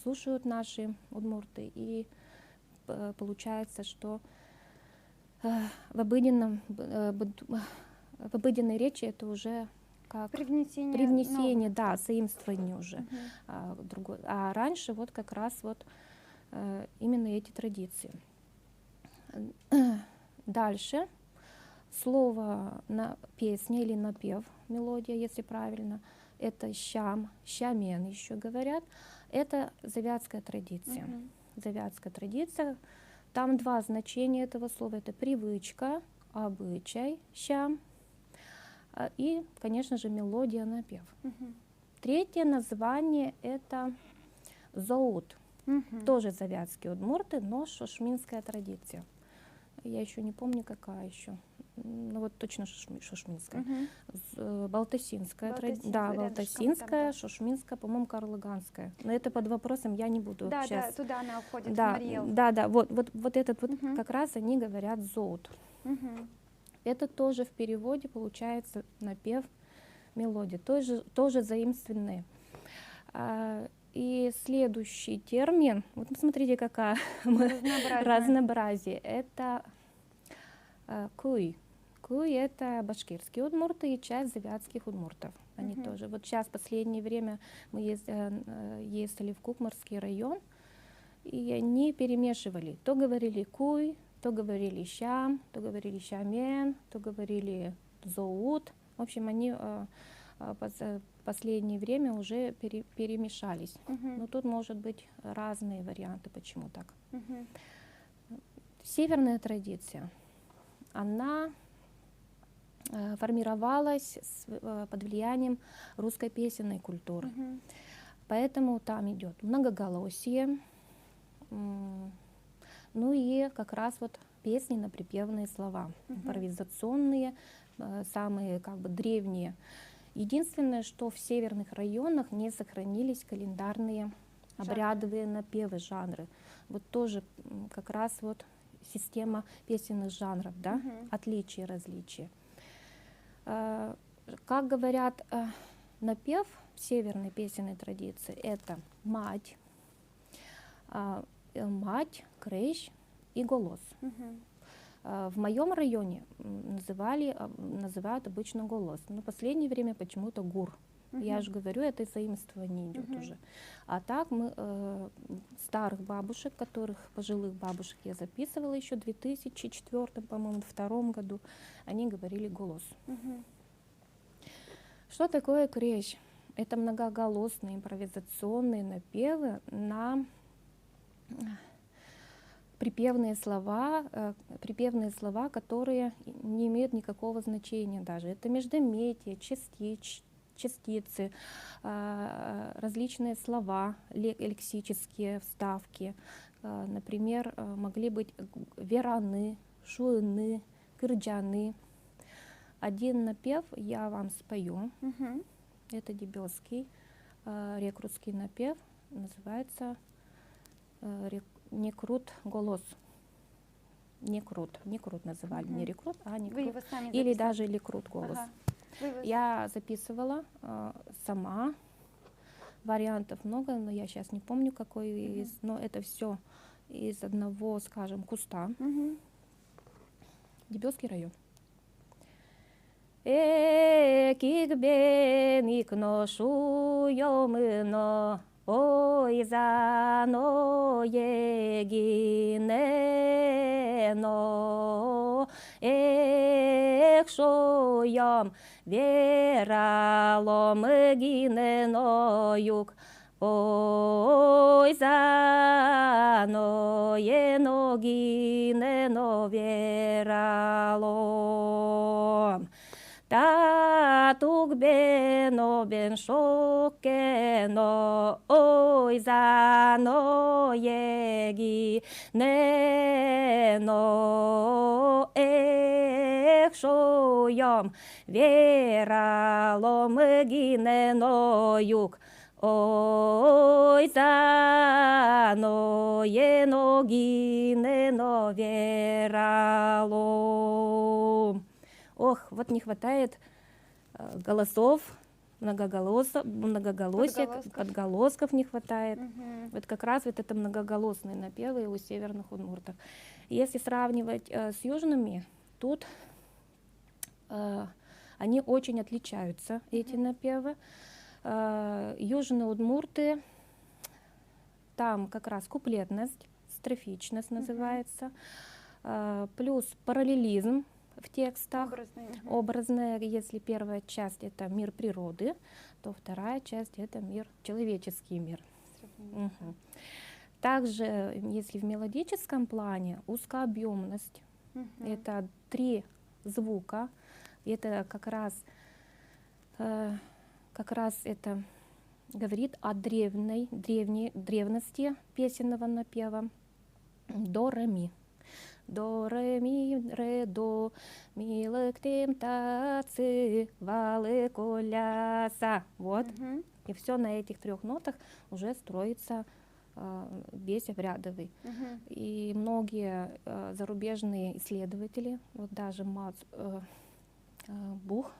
слушают наши удмурты. И получается, что в обыденной речи это уже как привнесение, да, заимствование уже. А раньше вот как раз вот именно эти традиции. Дальше слово на песня или напев, мелодия, если правильно, это щам, щамен еще говорят. Это завятская традиция. Завятская традиция. Там два значения этого слова. Это привычка, обычай, щам. И, конечно же, мелодия, напев. Третье название — это зоут. Тоже завятские удмурты, но шошминская традиция. Я еще не помню, какая еще. Ну вот точно шошминская. Балтасинская традиция. Да, Балтасинская, шошминская, по-моему, карлыганская. Но это под вопросом, я не буду Да, сейчас. да, туда она уходит, Да, в Мариэл. да, вот этот вот как раз они говорят зоут. Это тоже в переводе получается напев, мелодия, тоже заимственные. И следующий термин, вот посмотрите, какая разнообразие, это куй. Куй — это башкирские удмурты и часть завятских удмуртов. Они тоже. Вот сейчас в последнее время мы ездили в Кукмарский район, и они перемешивали. То говорили куй, то говорили щам, то говорили щамен, то говорили зоут. В общем, они в последнее время уже перемешались. Но тут может быть разные варианты, почему так. Северная традиция, она формировалась под влиянием русской песенной культуры. Поэтому там идет многоголосие, ну и как раз вот песни на припевные слова, импровизационные, самые как бы древние. Единственное, что в северных районах не сохранились календарные обрядовые напевы, жанры. Вот тоже как раз вот система песенных жанров, да, отличия, различия. Как говорят, напев в северной песенной традиции — это мать, крещ и голос. В моем районе называют обычно голос, но в последнее время почему-то гур. Я же говорю, это заимствование идет уже. А так мы старых бабушек, пожилых бабушек я записывала еще в 2004, по-моему, 2002 году, они говорили голос. Что такое крещ? Это многоголосные импровизационные напевы на припевные слова, которые не имеют никакого значения даже. Это междометия, частицы, различные слова, лексические вставки. Например, могли быть вераны, шуыны, кырджаны. Один напев я вам спою. Это дебёцкий, рекрутский напев, называется «Некрут голос». Некрут называли, не рекрут, а некрут. Или даже лекрут голос. Я записывала сама, вариантов много, но я сейчас не помню, какой из, но это все из одного, скажем, куста. Дебелский район. Экигбен икношу йомыно, ой зано егинено, экшоям вералом гинено юг. Ой, зано еногинено вералом. Татук бено бен шокено, ой, зано егинено, эх, шоям вералом гинено юг. Ой, зано еногинено вералом. Ох, вот не хватает голосов, многоголосия, отголосков не хватает. Вот как раз вот это многоголосные напевы у северных удмуртов. Если сравнивать с южными, тут они очень отличаются, эти напевы. Южные удмурты, там как раз куплетность, строфичность называется, плюс параллелизм в текстах, образная. Если первая часть это мир природы, то вторая часть это мир, человеческий мир. Также, если в мелодическом плане, узкообъемность, это 3 звука, это как раз это говорит о древности песенного напева. До, ре, ми. До, ре, ми, ре, до, ми, лек, тем, та, ци, валы, коляса. Вот. И все на этих 3 нотах уже строится весь обрядовый. И многие зарубежные исследователи, вот даже Мац Бух,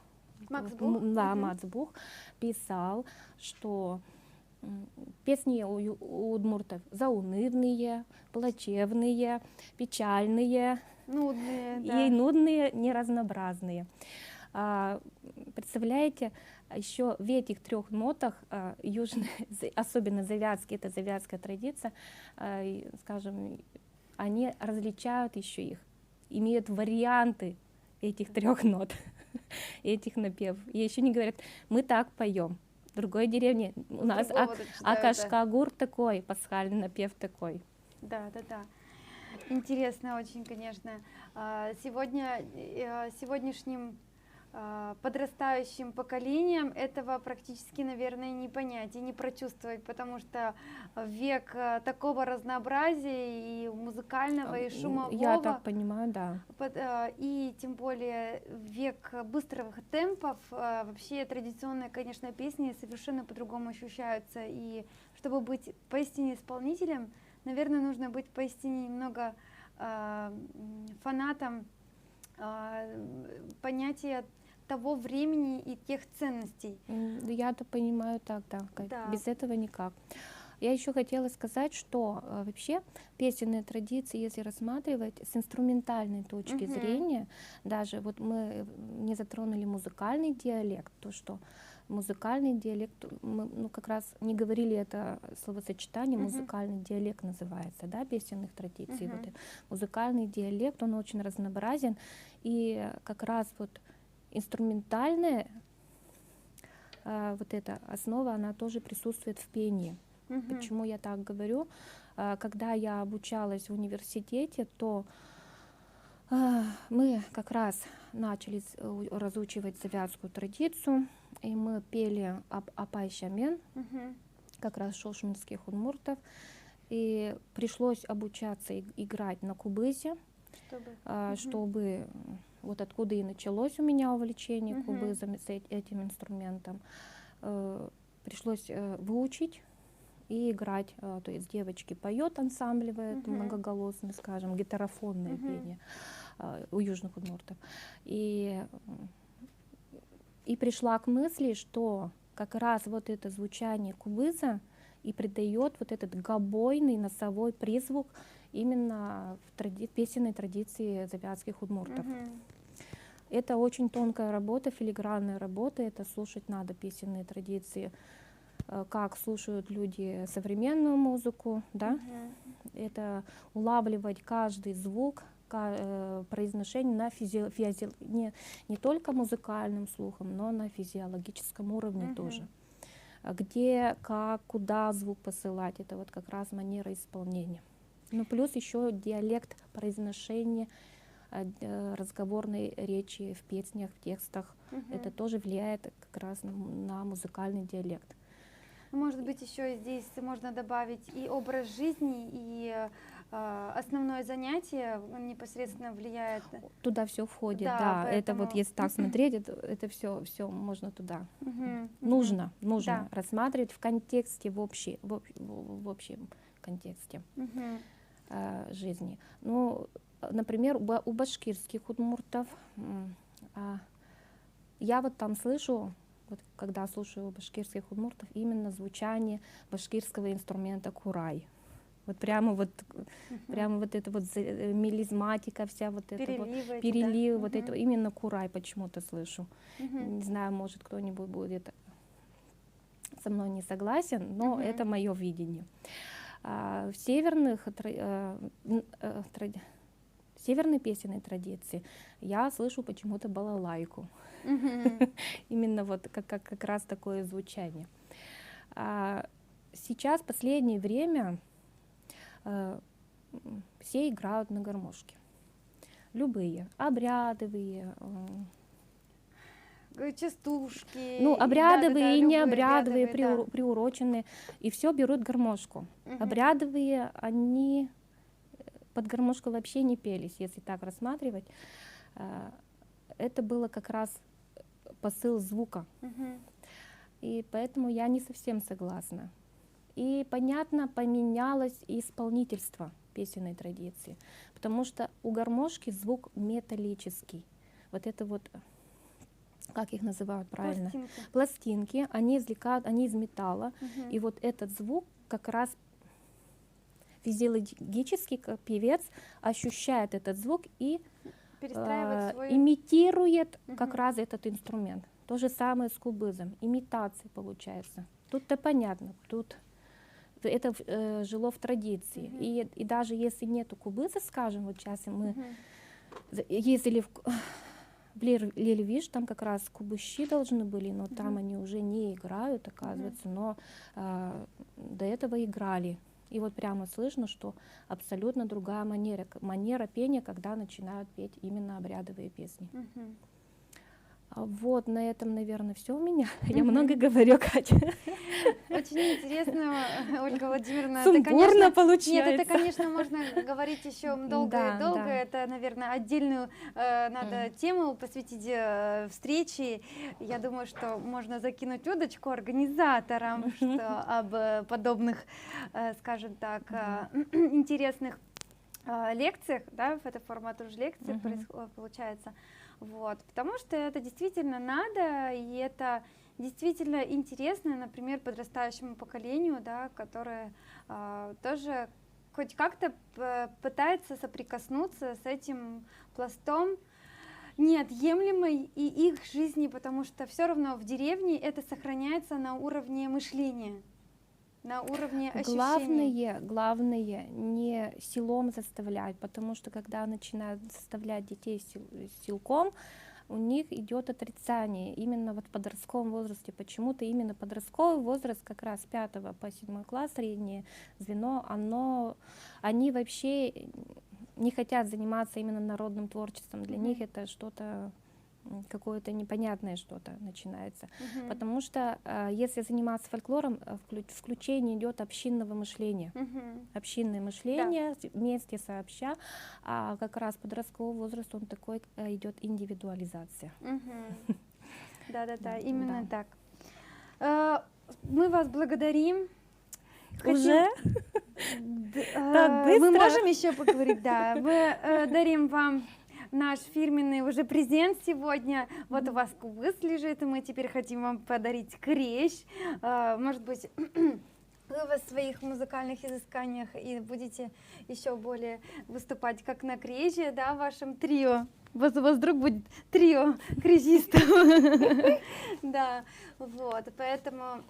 Мац Бух писал, что песни у удмуртов заунывные, плачевные, печальные, Нудные, и нудные, неразнообразные. Представляете, еще в этих 3 нотах южные, особенно завятские, это завятская традиция, скажем, они различают еще их, имеют варианты этих 3 нот, этих напевов. И еще не говорят, мы так поем. В другой деревне у нас Акашкагур такой, пасхальный напев такой. Да. Интересно очень, конечно. Сегодняшним подрастающим поколением этого практически, наверное, не понять и не прочувствовать, потому что век такого разнообразия и музыкального, и шумового. Я так понимаю, да. И тем более век быстрых темпов, вообще традиционные, конечно, песни совершенно по-другому ощущаются. И чтобы быть поистине исполнителем, наверное, нужно быть поистине немного фанатом понятия того времени и тех ценностей. Я-то понимаю так, да. Без этого никак. Я еще хотела сказать, что вообще песенные традиции, если рассматривать с инструментальной точки зрения, даже вот мы не затронули музыкальный диалект, то что музыкальный диалект, мы как раз не говорили это словосочетание, музыкальный диалект называется, да, песенных традиций. Вот, музыкальный диалект, он очень разнообразен, и как раз вот инструментальная вот эта основа, она тоже присутствует в пении. Почему я так говорю? Когда я обучалась в университете, то мы как раз начали разучивать завятскую традицию, и мы пели Апай-Шамен, как раз шошминских удмуртов, и пришлось обучаться играть на кубызе, чтобы вот откуда и началось у меня увлечение кубызом, с этим инструментом. Пришлось выучить и играть, то есть девочки поют ансамблевое, многоголосное, скажем, гитарофонное пение у южных удмуртов. И пришла к мысли, что как раз вот это звучание кубыза и придает вот этот гобойный носовой призвук именно в песенной традиции завятских удмуртов. Это очень тонкая работа, филигранная работа, это слушать надо песенные традиции, как слушают люди современную музыку, да? Это улавливать каждый звук, произношение на не только музыкальным слухом, но на физиологическом уровне тоже. Где, как, куда звук посылать, это вот как раз манера исполнения. Ну, плюс еще диалект произношения разговорной речи в песнях, в текстах. Это тоже влияет как раз на музыкальный диалект. Может быть, еще здесь можно добавить и образ жизни, и основное занятие непосредственно влияет. Туда все входит, Да, да. поэтому... Это вот если так смотреть, это все можно туда. Нужно Да. рассматривать в контексте, в общем контексте жизни. Ну, например, у башкирских удмуртов я вот там слышу, вот когда слушаю башкирских удмуртов, именно звучание башкирского инструмента курай. Вот прямо вот это вот мелизматика вся, вот это вот переливы, вот это именно курай почему-то слышу. Не знаю, может кто-нибудь будет со мной не согласен, но это мое видение. В северной песенной традиции я слышу почему-то балалайку. Именно вот как раз такое звучание. Сейчас, в последнее время, все играют на гармошке. Любые, обрядовые, частушки. ну, обрядовые и любые необрядовые, обрядовые, приуроченные, и все берут гармошку. Обрядовые, они под гармошку вообще не пелись, если так рассматривать. Это было как раз посыл звука. И поэтому я не совсем согласна. И, понятно, поменялось и исполнительство песенной традиции, потому что у гармошки звук металлический. Вот это вот, как их называют правильно? Пластинки, они извлекают, они из металла, и вот этот звук как раз физиологически, как певец, ощущает этот звук и имитирует как раз этот инструмент. То же самое с кубызом, имитация получается. Тут-то понятно, тут это жило в традиции. И даже если нету кубыза, скажем, вот сейчас мы ездили в Лелевиш, там как раз кубыщи должны были, но там они уже не играют, оказывается, но до этого играли. И вот прямо слышно, что абсолютно другая манера пения, когда начинают петь именно обрядовые песни. Вот на этом, наверное, все у меня. Я много говорю, Катя. Очень интересно, Ольга Владимировна. Сумбурно получается. Нет, это, конечно, можно говорить еще долго и долго. Это, наверное, отдельную надо тему посвятить встрече. Я думаю, что можно закинуть удочку организаторам, что об подобных, скажем так, интересных лекциях, да, это формат уже лекции получается. Вот, потому что это действительно надо, и это действительно интересно, например, подрастающему поколению, да, которое тоже хоть как-то пытается соприкоснуться с этим пластом неотъемлемой и их жизни, потому что все равно в деревне это сохраняется на уровне мышления, на уровне ощущений. Главное не силом заставлять, потому что когда начинают заставлять детей силком, у них идет отрицание именно вот в подростковом возрасте. Почему-то именно подростковый возраст, как раз с 5 по 7 класс, среднее звено, они вообще не хотят заниматься именно народным творчеством. Для них это что-то, какое-то непонятное что-то начинается. Потому что если заниматься фольклором, включение идет общинного мышления. Общинное мышление, вместе сообща, а как раз подростковый возраст, он такой, идет индивидуализация. Да, именно так. Мы вас благодарим. Уже? Так быстро? Мы можем еще поговорить, да. Мы дарим вам наш фирменный уже презент сегодня. Вот у вас кубыс лежит, и мы теперь хотим вам подарить клещ. Может быть, вы в своих музыкальных изысканиях и будете еще более выступать как на крейже, да, в вашем трио. У вас вдруг будет трио крейжистов. Да, вот, поэтому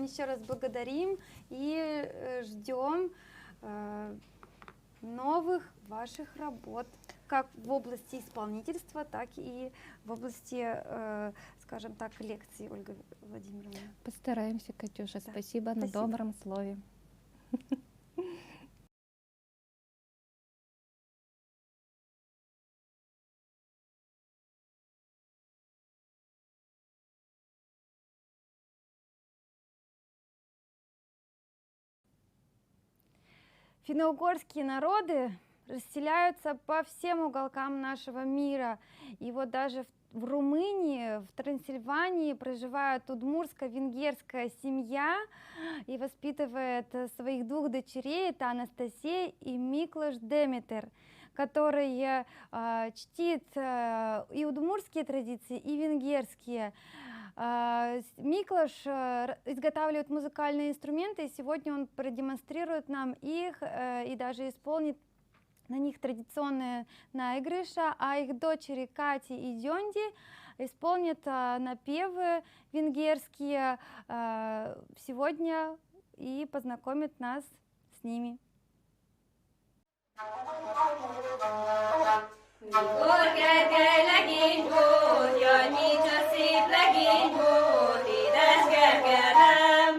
еще раз благодарим и ждем новых ваших работ, как в области исполнительства, так и в области, скажем так, лекций, Ольга Владимировна. Постараемся, Катюша. Да. Спасибо на Спасибо. добром слове. Финно-угорские народы расселяются по всем уголкам нашего мира. И вот даже в Румынии, в Трансильвании проживает удмуртско-венгерская семья и воспитывает своих двух дочерей, это Анастасия и Миклош Деметер, который чтит и удмуртские традиции, и венгерские. Миклош изготавливает музыкальные инструменты, и сегодня он продемонстрирует нам их и даже исполнит на них традиционные наигрыши, а их дочери Кати и Дёнди исполнят напевы венгерские сегодня и познакомят нас с ними. Mikor Gergely legény volt, jaj, micsoda szép legény volt, édes Gergelem,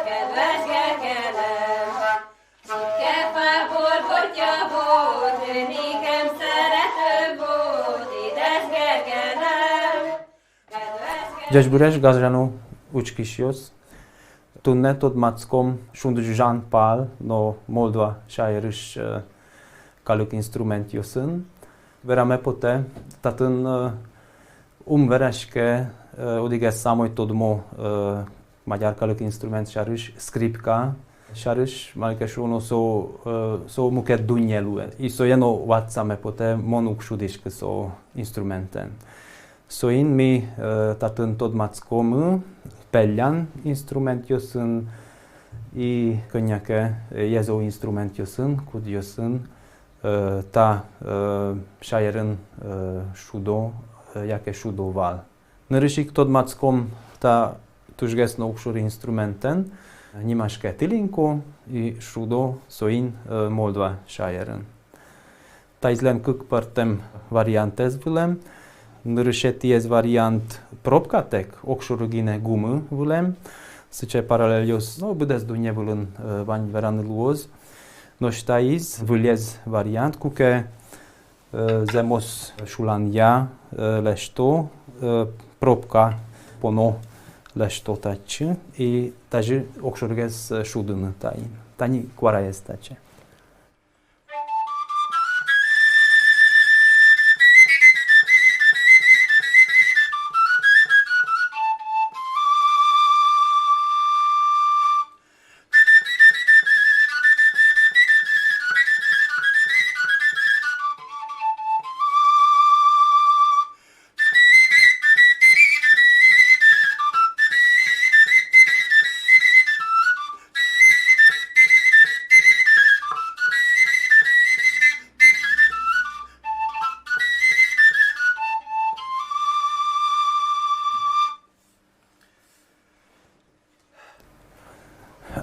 kedves Gergelem. Szükke fából botja volt, ő nékem szerető volt, édes Gergelem, kedves Gergelem. Ջեջբուրեշ գազրանու ուչկիշյոս տուննե տոտ մացկոմ շունդուժան պալ նո մոլդվա շայերիշ կալուկ ինստրումենտյոսն վերամե պոտե տատն վերաշկե ուդիգես սամոյ տոդմո մաջար կալուկ ինստրումենտ շարիշ սկրիպկա շարիշ մալկեշոնո սո մուկետ դունյելու է իսո ենո վատսամե պոտե մոնուկ շուդիշկը սո ինստրումենտեն Soin mi tatân tot maccomu, pellan instrument yosun i căniacă yezo instrument yosun, cud yosun ta shayerân shudo, jakie shudo val. Nărășic tot maccom ta tușges no ușor instrumenten, nimașke tilinko i shudo soin Moldva shayerân. Ta izlem câc partem variantez vâlem, Nărășetiez variant propkatek, okşorugine gumı vulem, sıçe paralelios, no bıdez dunye vulun vani veran luoz, noștaiz vâlez variant, cuke zemos şulanya leșto, propka pono leșto taci, i taji okşorugez şudını tayin, tani kuarayez tace.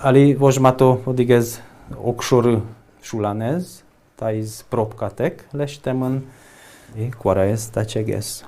Ali vožmato odigez okşoru şulanez, taiz propkatek leştemın i kuarayez taçegez.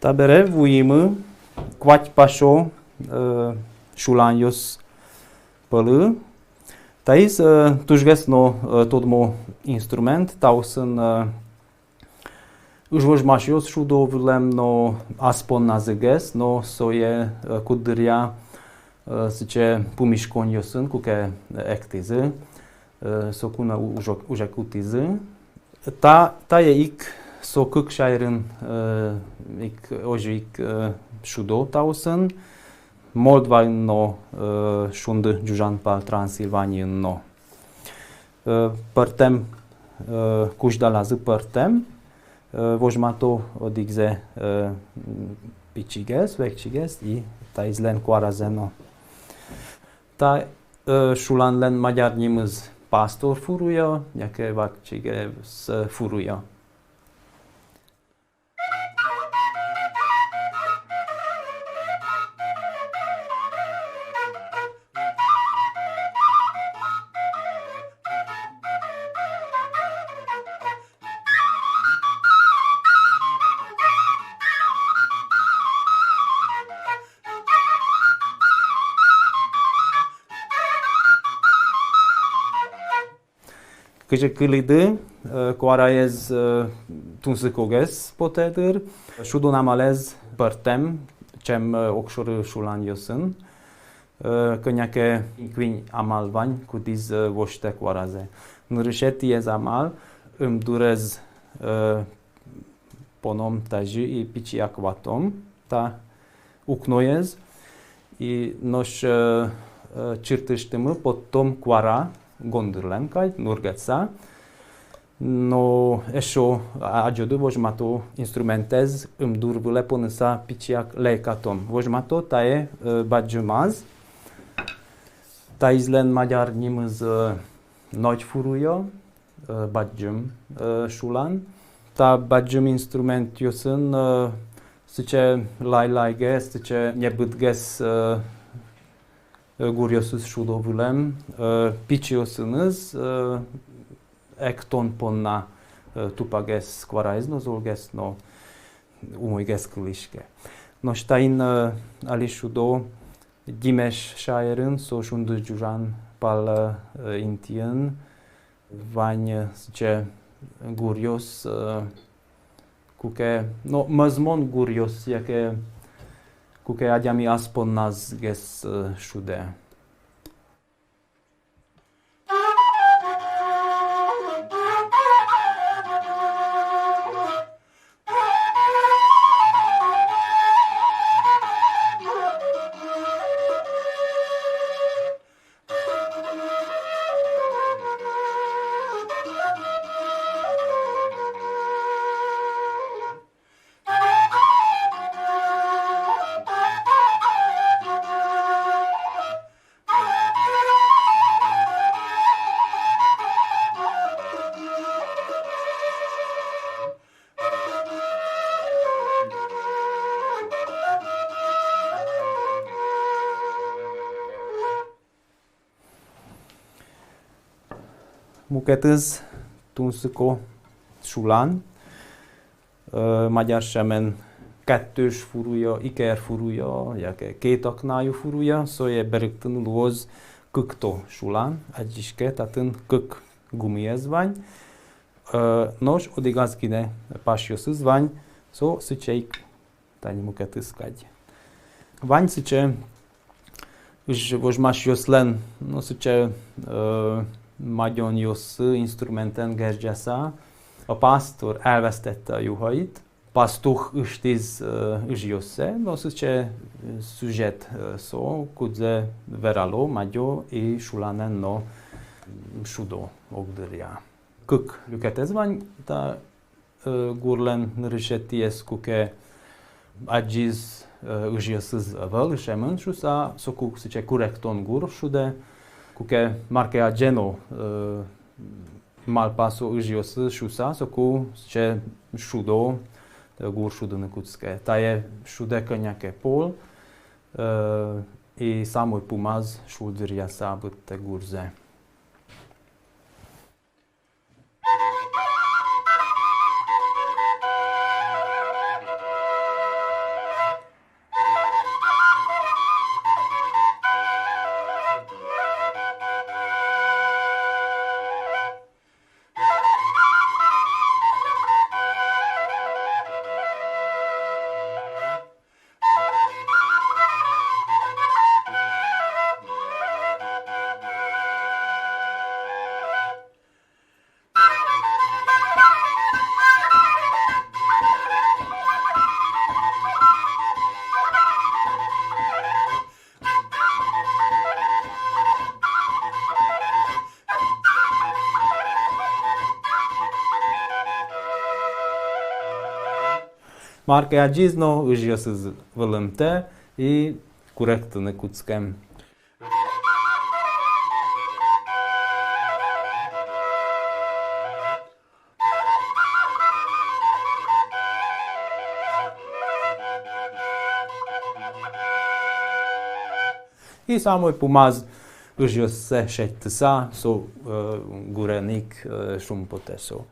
Tabere vuimă, quat pașo șulanios pălă, tais tușges no todmo instrument, tau sunt už mašios šudo vlem no aspon nazıges, no soje kudria sice pumișconiosân cu ke ectiză, so kuna užekutiză, ta je ik so kuk shairin ik ojik shudo tausen Moldva no shund jujan pal Transilvania no. Partem kujdala z partem Vojmato odigze pichiges, vekchiges i ta izlen koarazeno. Ta shulan len magyar nyimz pásztor furúja, nyake vakcsige furúja. Këže këlidy, koarajez tunsykoges potedyr, shudo namalez partem, čem okshor shulan yosyn, kënyake kvin amal vaň kudiz voshte koaraze. Nrësheti ez amal, durez ponom taji i pichi akvatom, ta uknojez i nosh čirtështymı potom koara, Gondırlen kaj, nurgetsa. No, eșo ajodu vojmato instrumentez durvule până sa piciac leikatom. Vojmato ta e badjumaz. Ta izlen magyar nimz nagy furuja, badjum shulan. Ta badjum instrument yosın sıçe lay sıçe nebıdges Guriosus shudovulem, piciosınız, ekton ponna tupages kvarajzno, zolges no umojges kliške. No štain ali shudo dimesh shajerın, so shundu juran pal intien, vaň ce gurios, kuke, no mazmon gurios, jaké kuke aďami aspoň nás ges šude. Muketız tunszko shulan, magyar semen kettős furúja, iker furúja, két aknájú furúja, szóval berögtön lóz kökto shulan, egyiske, tehát kök gumiezvány. Nos, odig az kine pasjoszuz vány, szó szücseik tányi muketız kagy. Vány szücse, és vozsmás jöszlen, no szücse nagyon jossz instrumenten gergyesza. A pásztor elvesztette a juhait. Pastuch îștiz își josse, no szücse sujet szó, kudze veralo, magyo i shulanen no shudo ogdırja. Kök lüketez van, ta gurlen nrësheties kuke agiz își josız văl, își emân, šusa soku szücse kurekton gur shude, kuke marke ageno mal paso își josız šusa soku szücse shudo gur shudën kutske. Ta je shude kënjake pol i samoj pumaz shudërja sabët të gurze. Marka ja gizno, își iosыз vălămte i corect ne kuckem. I samoj pomaz își iose šeitsa, so gurenik šumpoteso.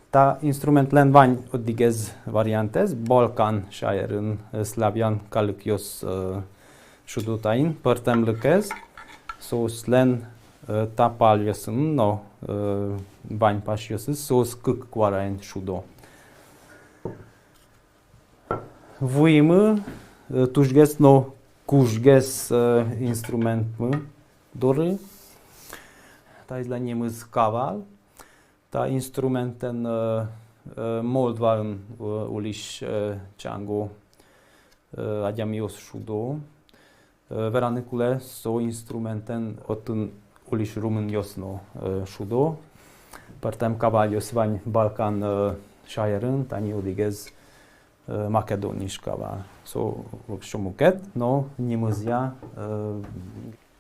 Ta instrument len vaň oddigez variantes, Balkan šajerın, Slavyan kalıkyos şudutain, părtem lăkez, sos len ta paljosın, no vaň paşyosız, sos kık kvarain şudo. Vujmı, tuşges no kușges instrument mı, dorı, ta izlenjemız kaval, ta instrumenten Moldvan uliš čango adjamios šudo. Veranicule so instrumenten otun uliš rumâniosno šudo. Partem cavalios vaň Balkan šajerân, tani odigez Macedoniš kaval. So šomuket, no nimăzia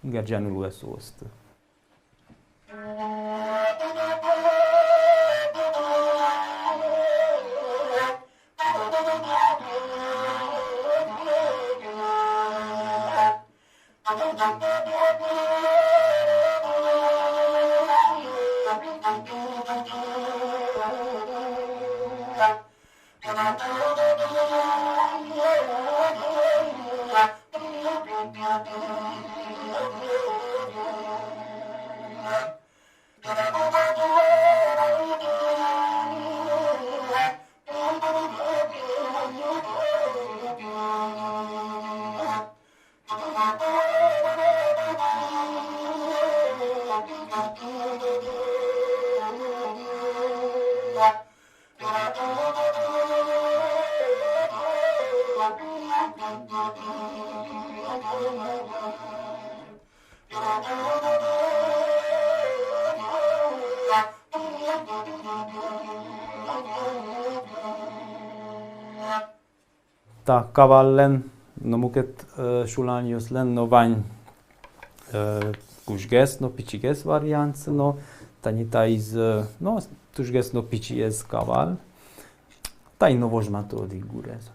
gergeanul uesost. Ta kavallen no muket šulanios len no vaň kușges no pičiges variants no tani taiz no tușges no pičies kaval tai no vožmato odigurez.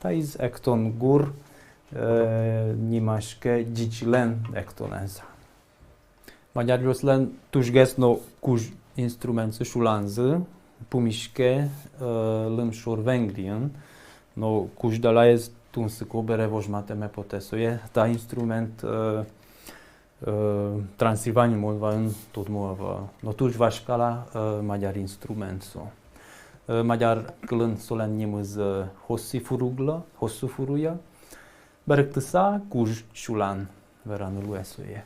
Taiz ekton gur nimaške dicilen ektonenza. Magyaros len tușges no kuž instrumență šulanză, pumiške lâmșor vengrian, no kuž dalajez tun se kobere vožmate me potesoje, ta instrument Transilvania Moldvan tot mova, no tuž vaškala magyar instrumenco. Magyar klân solen nimăz hosszú furuja, berögtăsa kuž šulan veranul uesoje.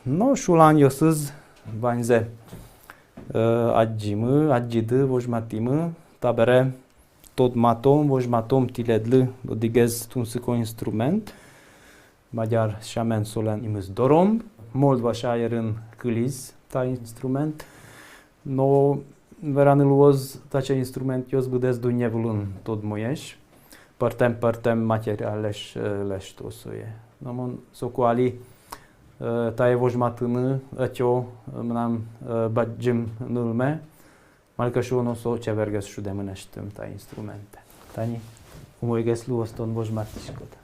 No, šulan josız vanze adjimı, adjidı, vojmatimı, tabere tot matom, vojmatom tiledlı, digez tunsıko instrument. Magyar şamen solen imız dorom, moldva şairın kıliz ta instrument. No, veranul voz tace instrument jos budez dunjevulun tot mojeş. Partem materiáles lestószóje. Na mon szokuáli táje vozsmatını atyo mnám badjim nulme, malkasó no szó cseverges sudemönestöm tá instrumente. Tányi umojges luoszton vozsmatiskot.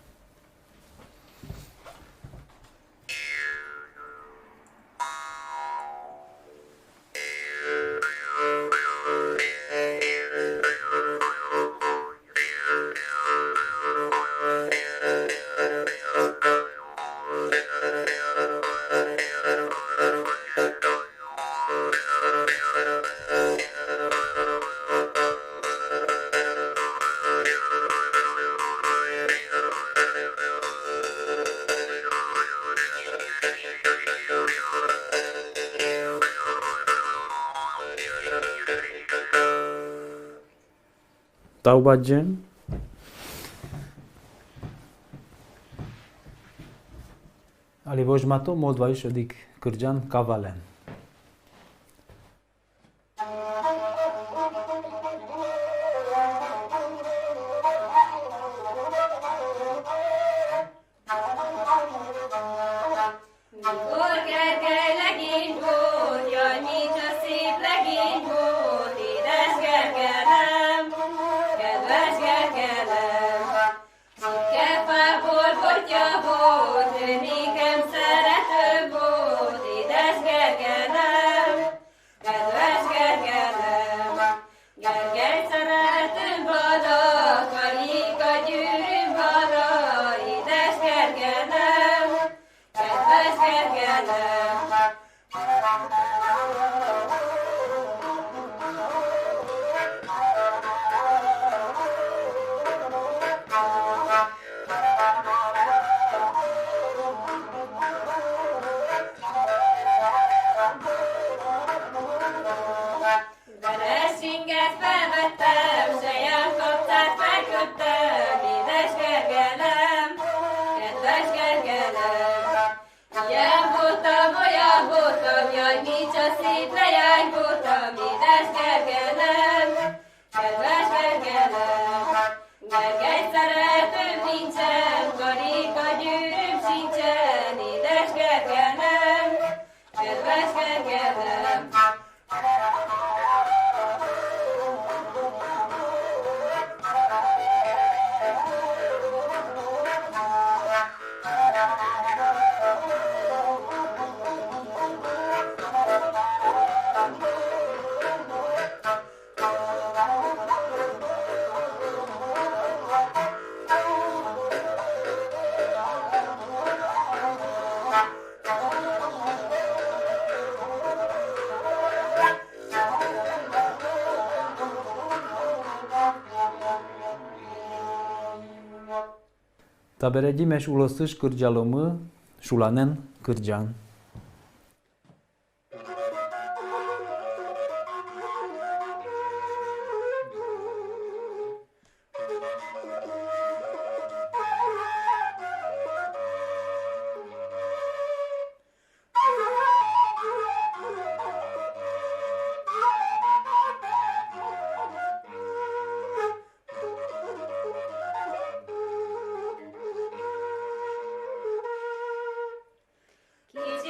Taubadzsem. Ali vozsmato moldva is adik kırcan kavalen. Mikor kerkely legény volt, jaj, micsoda szép legény volt, édes Gergelem, kedves Gergelem. Szükke fából botja volt, ő nékem szerető volt, édes Gergelem, kedves Gergelem. Gergely szeretőm vala, karika gyűrűm vala, édes Gergelem, kedves Gergelem. Veresinget felvettem, selyem kapcát felköptem, édes Gergelem, kedves Gergelem. Ilyen voltam, olyan voltam, jaj, micsoda szép lejány voltam, édes Gergelem, kedves Gergelem. Gergely szeretőm nincsen, karika gyűrűm sincsen, édes Gergelem, kedves Gergelem. Taberedimeş ulasış kırcalımı şulanen kırcan. Kis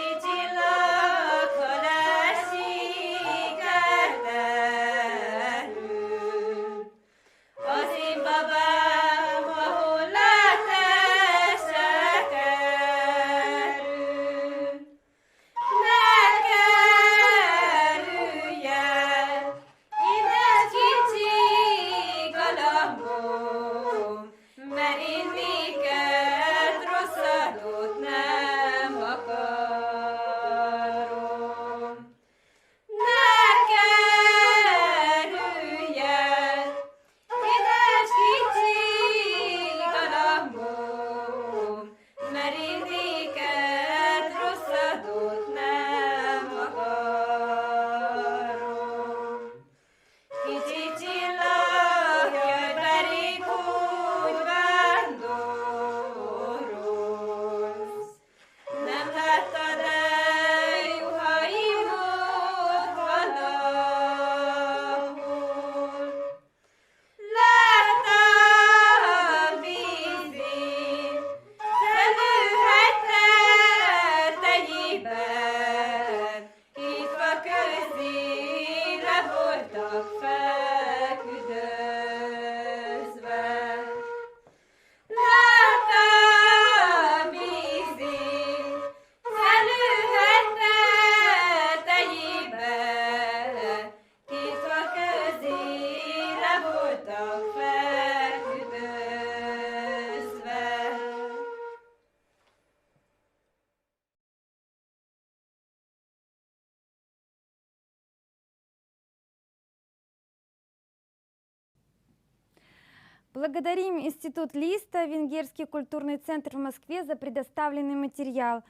Благодарим Институт Листа, Венгерский культурный центр в Москве за предоставленный материал.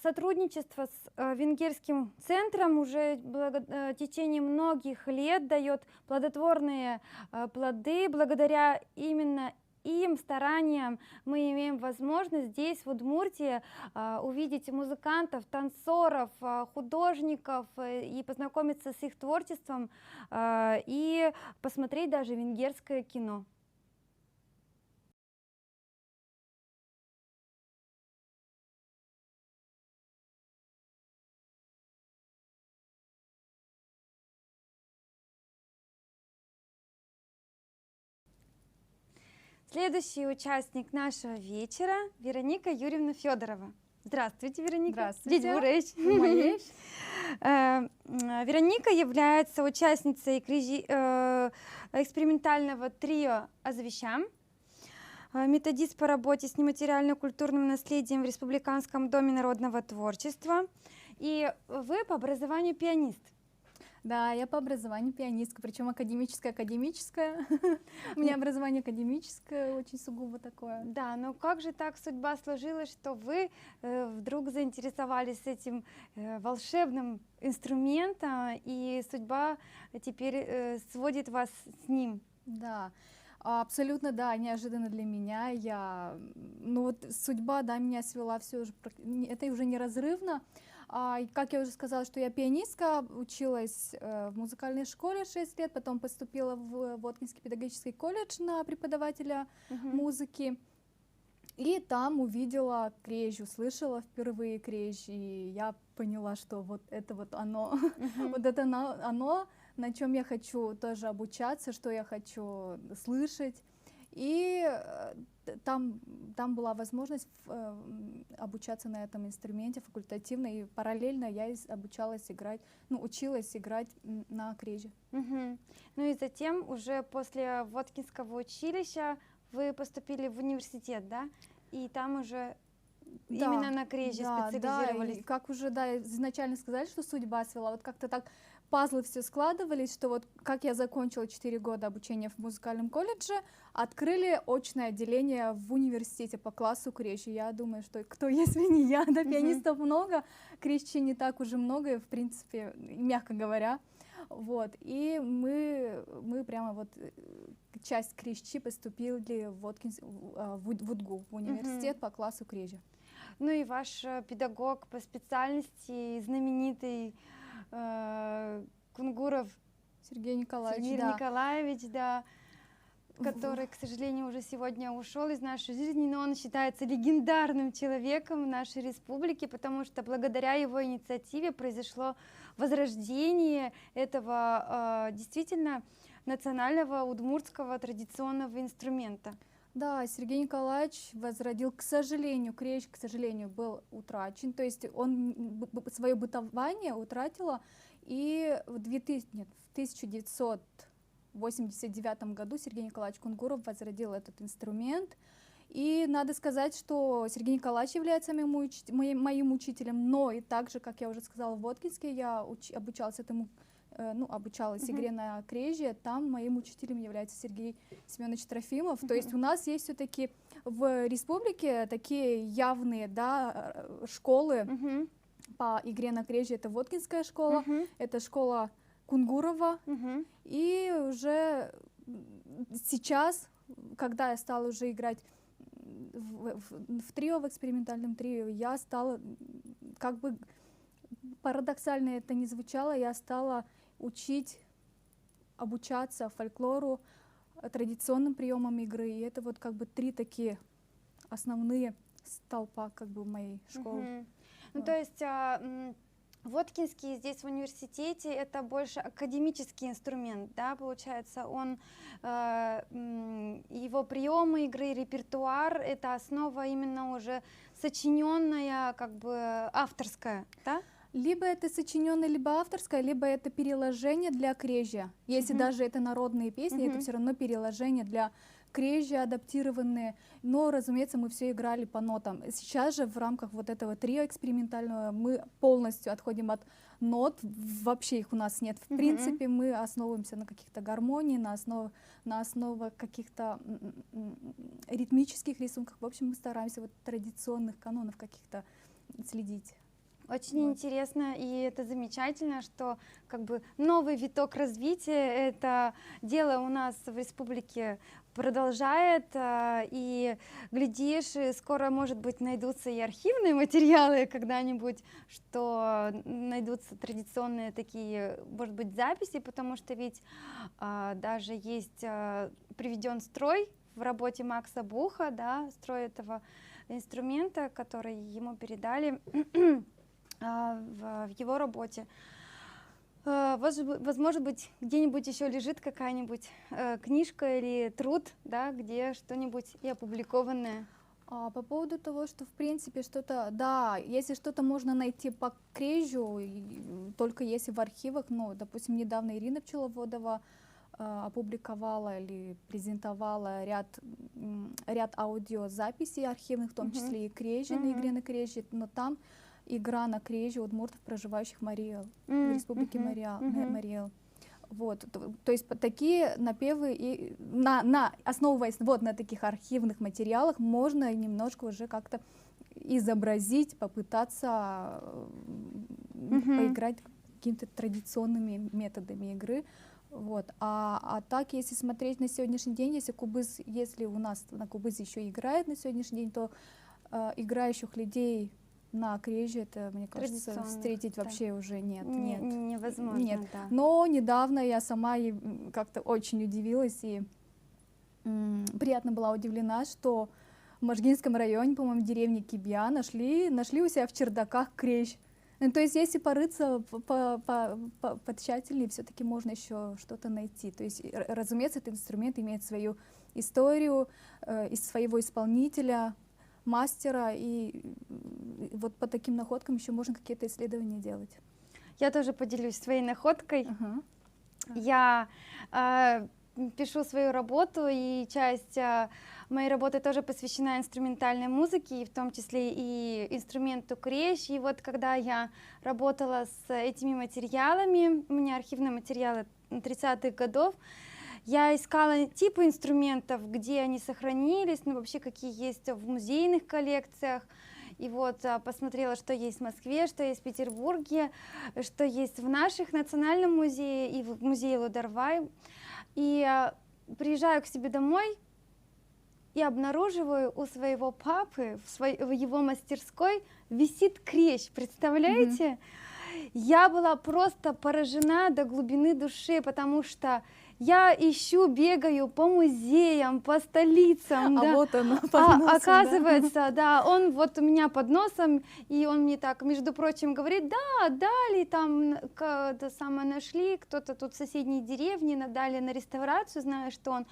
Сотрудничество с Венгерским центром уже в течение многих лет дает плодотворные плоды. Благодаря именно им стараниям мы имеем возможность здесь, в Удмуртии, увидеть музыкантов, танцоров, художников и познакомиться с их творчеством и посмотреть даже венгерское кино. Следующий участник нашего вечера — Вероника Юрьевна Федорова. Здравствуйте, Вероника. Здравствуйте. Дедь Вероника является участницей экспериментального трио «Азвещам», методист по работе с нематериально-культурным наследием в Республиканском доме народного творчества. И вы по образованию пианист. Да, я по образованию пианистка, причем академическое. У меня образование академическое, очень сугубо такое. Да, но как же так судьба сложилась, что вы вдруг заинтересовались этим волшебным инструментом, и судьба теперь сводит вас с ним? Да, абсолютно, да, неожиданно для меня. Судьба, да, меня свела, все же, это уже неразрывно. Как я уже сказала, что я пианистка, училась в музыкальной школе 6 лет, потом поступила в Воткинский педагогический колледж на преподавателя музыки. И там увидела крежь, услышала впервые крежь, и я поняла, что вот это вот оно, вот это оно, на чем я хочу тоже обучаться, что я хочу слышать. И там была возможность обучаться на этом инструменте факультативно, и параллельно я училась играть на креже. Ну и затем уже после Воткинского училища вы поступили в университет, да? И там уже именно на креже специализировались. Да, и как уже изначально сказали, что судьба свела, вот как-то так пазлы все складывались, что вот как я закончила 4 года обучения в музыкальном колледже, открыли очное отделение в университете по классу крежи. Я думаю, что кто, если не я, да, пианистов много, крежчи не так уже много, и, в принципе, мягко говоря. Вот, и мы прямо вот часть крежчи поступили в УДГУ, в университет по классу крежи. Ну и ваш педагог по специальности, знаменитый Кунгуров Сергей Николаевич, да, который, к сожалению, уже сегодня ушел из нашей жизни, но он считается легендарным человеком в нашей республике, потому что благодаря его инициативе произошло возрождение этого действительно национального удмуртского традиционного инструмента. Да, Сергей Николаевич возродил, к сожалению, крежь, к сожалению, был утрачен, то есть он свое бытование утратило, и в 1989 году Сергей Николаевич Кунгуров возродил этот инструмент. И надо сказать, что Сергей Николаевич является моим учителем, но и также, как я уже сказала, в Воткинске я обучалась игре на креже, там моим учителем является Сергей Семенович Трофимов. То есть у нас есть все-таки в республике такие явные, да, школы по игре на креже. Это Воткинская школа, это школа Кунгурова. И уже сейчас, когда я стала уже играть в трио, в экспериментальном трио, я стала, как бы парадоксально это ни звучало, я стала обучаться фольклору, традиционным приемам игры. И это вот как бы 3 такие основные столпа как бы моей школы. Ну, то есть Воткинский здесь в университете это больше академический инструмент, да, получается, он, его приемы игры, репертуар, это основа именно уже сочиненная, как бы авторская, да? Либо это сочиненное, либо авторское, либо это переложение для крежа. Если даже это народные песни, это все равно переложение для крежи адаптированные, но, разумеется, мы все играли по нотам. Сейчас же в рамках вот этого трио экспериментального мы полностью отходим от нот, вообще их у нас нет. В принципе, мы основываемся на каких-то гармонии, на основе каких-то ритмических рисунках. В общем, мы стараемся вот традиционных канонов каких-то следить. Очень интересно, и это замечательно, что как бы новый виток развития это дело у нас в республике продолжает, и глядишь, и скоро, может быть, найдутся и архивные материалы когда-нибудь, что найдутся традиционные такие, может быть, записи, потому что ведь даже есть приведен строй в работе Макса Буха, да, строй этого инструмента, который ему передали в его работе. Возможно быть, где-нибудь еще лежит какая-нибудь книжка или труд, да, где что-нибудь и опубликованное. По поводу того, что в принципе что-то, да, если что-то можно найти по крежу, только если в архивах, ну, допустим, недавно Ирина Пчеловодова опубликовала или презентовала ряд аудиозаписей архивных, в том числе и крежи, на игре на крежи, но там игра на крежи удмуртов, проживающих в Мариэл, в республике Мариэл. Вот, то есть такие напевы, и основываясь вот на таких архивных материалах, можно немножко уже как-то изобразить, попытаться поиграть какими-то традиционными методами игры. Вот. А так, если смотреть на сегодняшний день, если у нас на кубызе еще играет на сегодняшний день, то играющих людей на креже, это, мне кажется, встретить вообще уже нет. Невозможно, нет. Да. Но недавно я сама как-то очень удивилась и приятно была удивлена, что в Можгинском районе, по-моему, в деревне Кибья нашли у себя в чердаках крещ. То есть если порыться потщательнее, все-таки можно еще что-то найти. То есть, разумеется, этот инструмент имеет свою историю, из своего исполнителя, мастера, и вот по таким находкам еще можно какие-то исследования делать. Я тоже поделюсь своей находкой. Я пишу свою работу, и часть моей работы тоже посвящена инструментальной музыке, и в том числе и инструменту крещ. И вот когда я работала с этими материалами, у меня архивные материалы 30-х годов, я искала типы инструментов, где они сохранились, ну вообще какие есть в музейных коллекциях. И вот посмотрела, что есть в Москве, что есть в Петербурге, что есть в наших национальном музее и в музее Лударвай. И приезжаю к себе домой и обнаруживаю у своего папы в его мастерской висит крещ, представляете? Я была просто поражена до глубины души, потому что я ищу, бегаю по музеям, по столицам. Да. Вот оно, под носом, оказывается, да, он вот у меня под носом, и он мне так, между прочим, говорит, да, дали там, это самое нашли, кто-то тут в соседней деревне, дали на реставрацию, зная, что он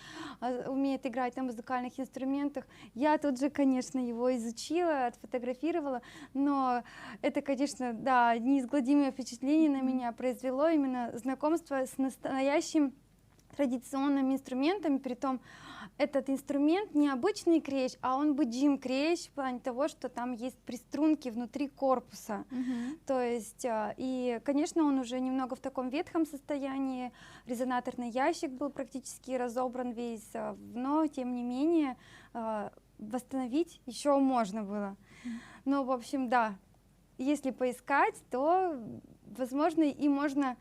умеет играть на музыкальных инструментах. Я тут же, конечно, его изучила, отфотографировала, но это, конечно, да, неизгладимое впечатление на меня произвело именно знакомство с настоящим традиционными инструментами, притом этот инструмент не обычный крещ, а он быджим крещ в плане того, что там есть приструнки внутри корпуса. То есть, и, конечно, он уже немного в таком ветхом состоянии, резонаторный ящик был практически разобран весь, но, тем не менее, восстановить еще можно было. Но, в общем, да, если поискать, то, возможно, и можно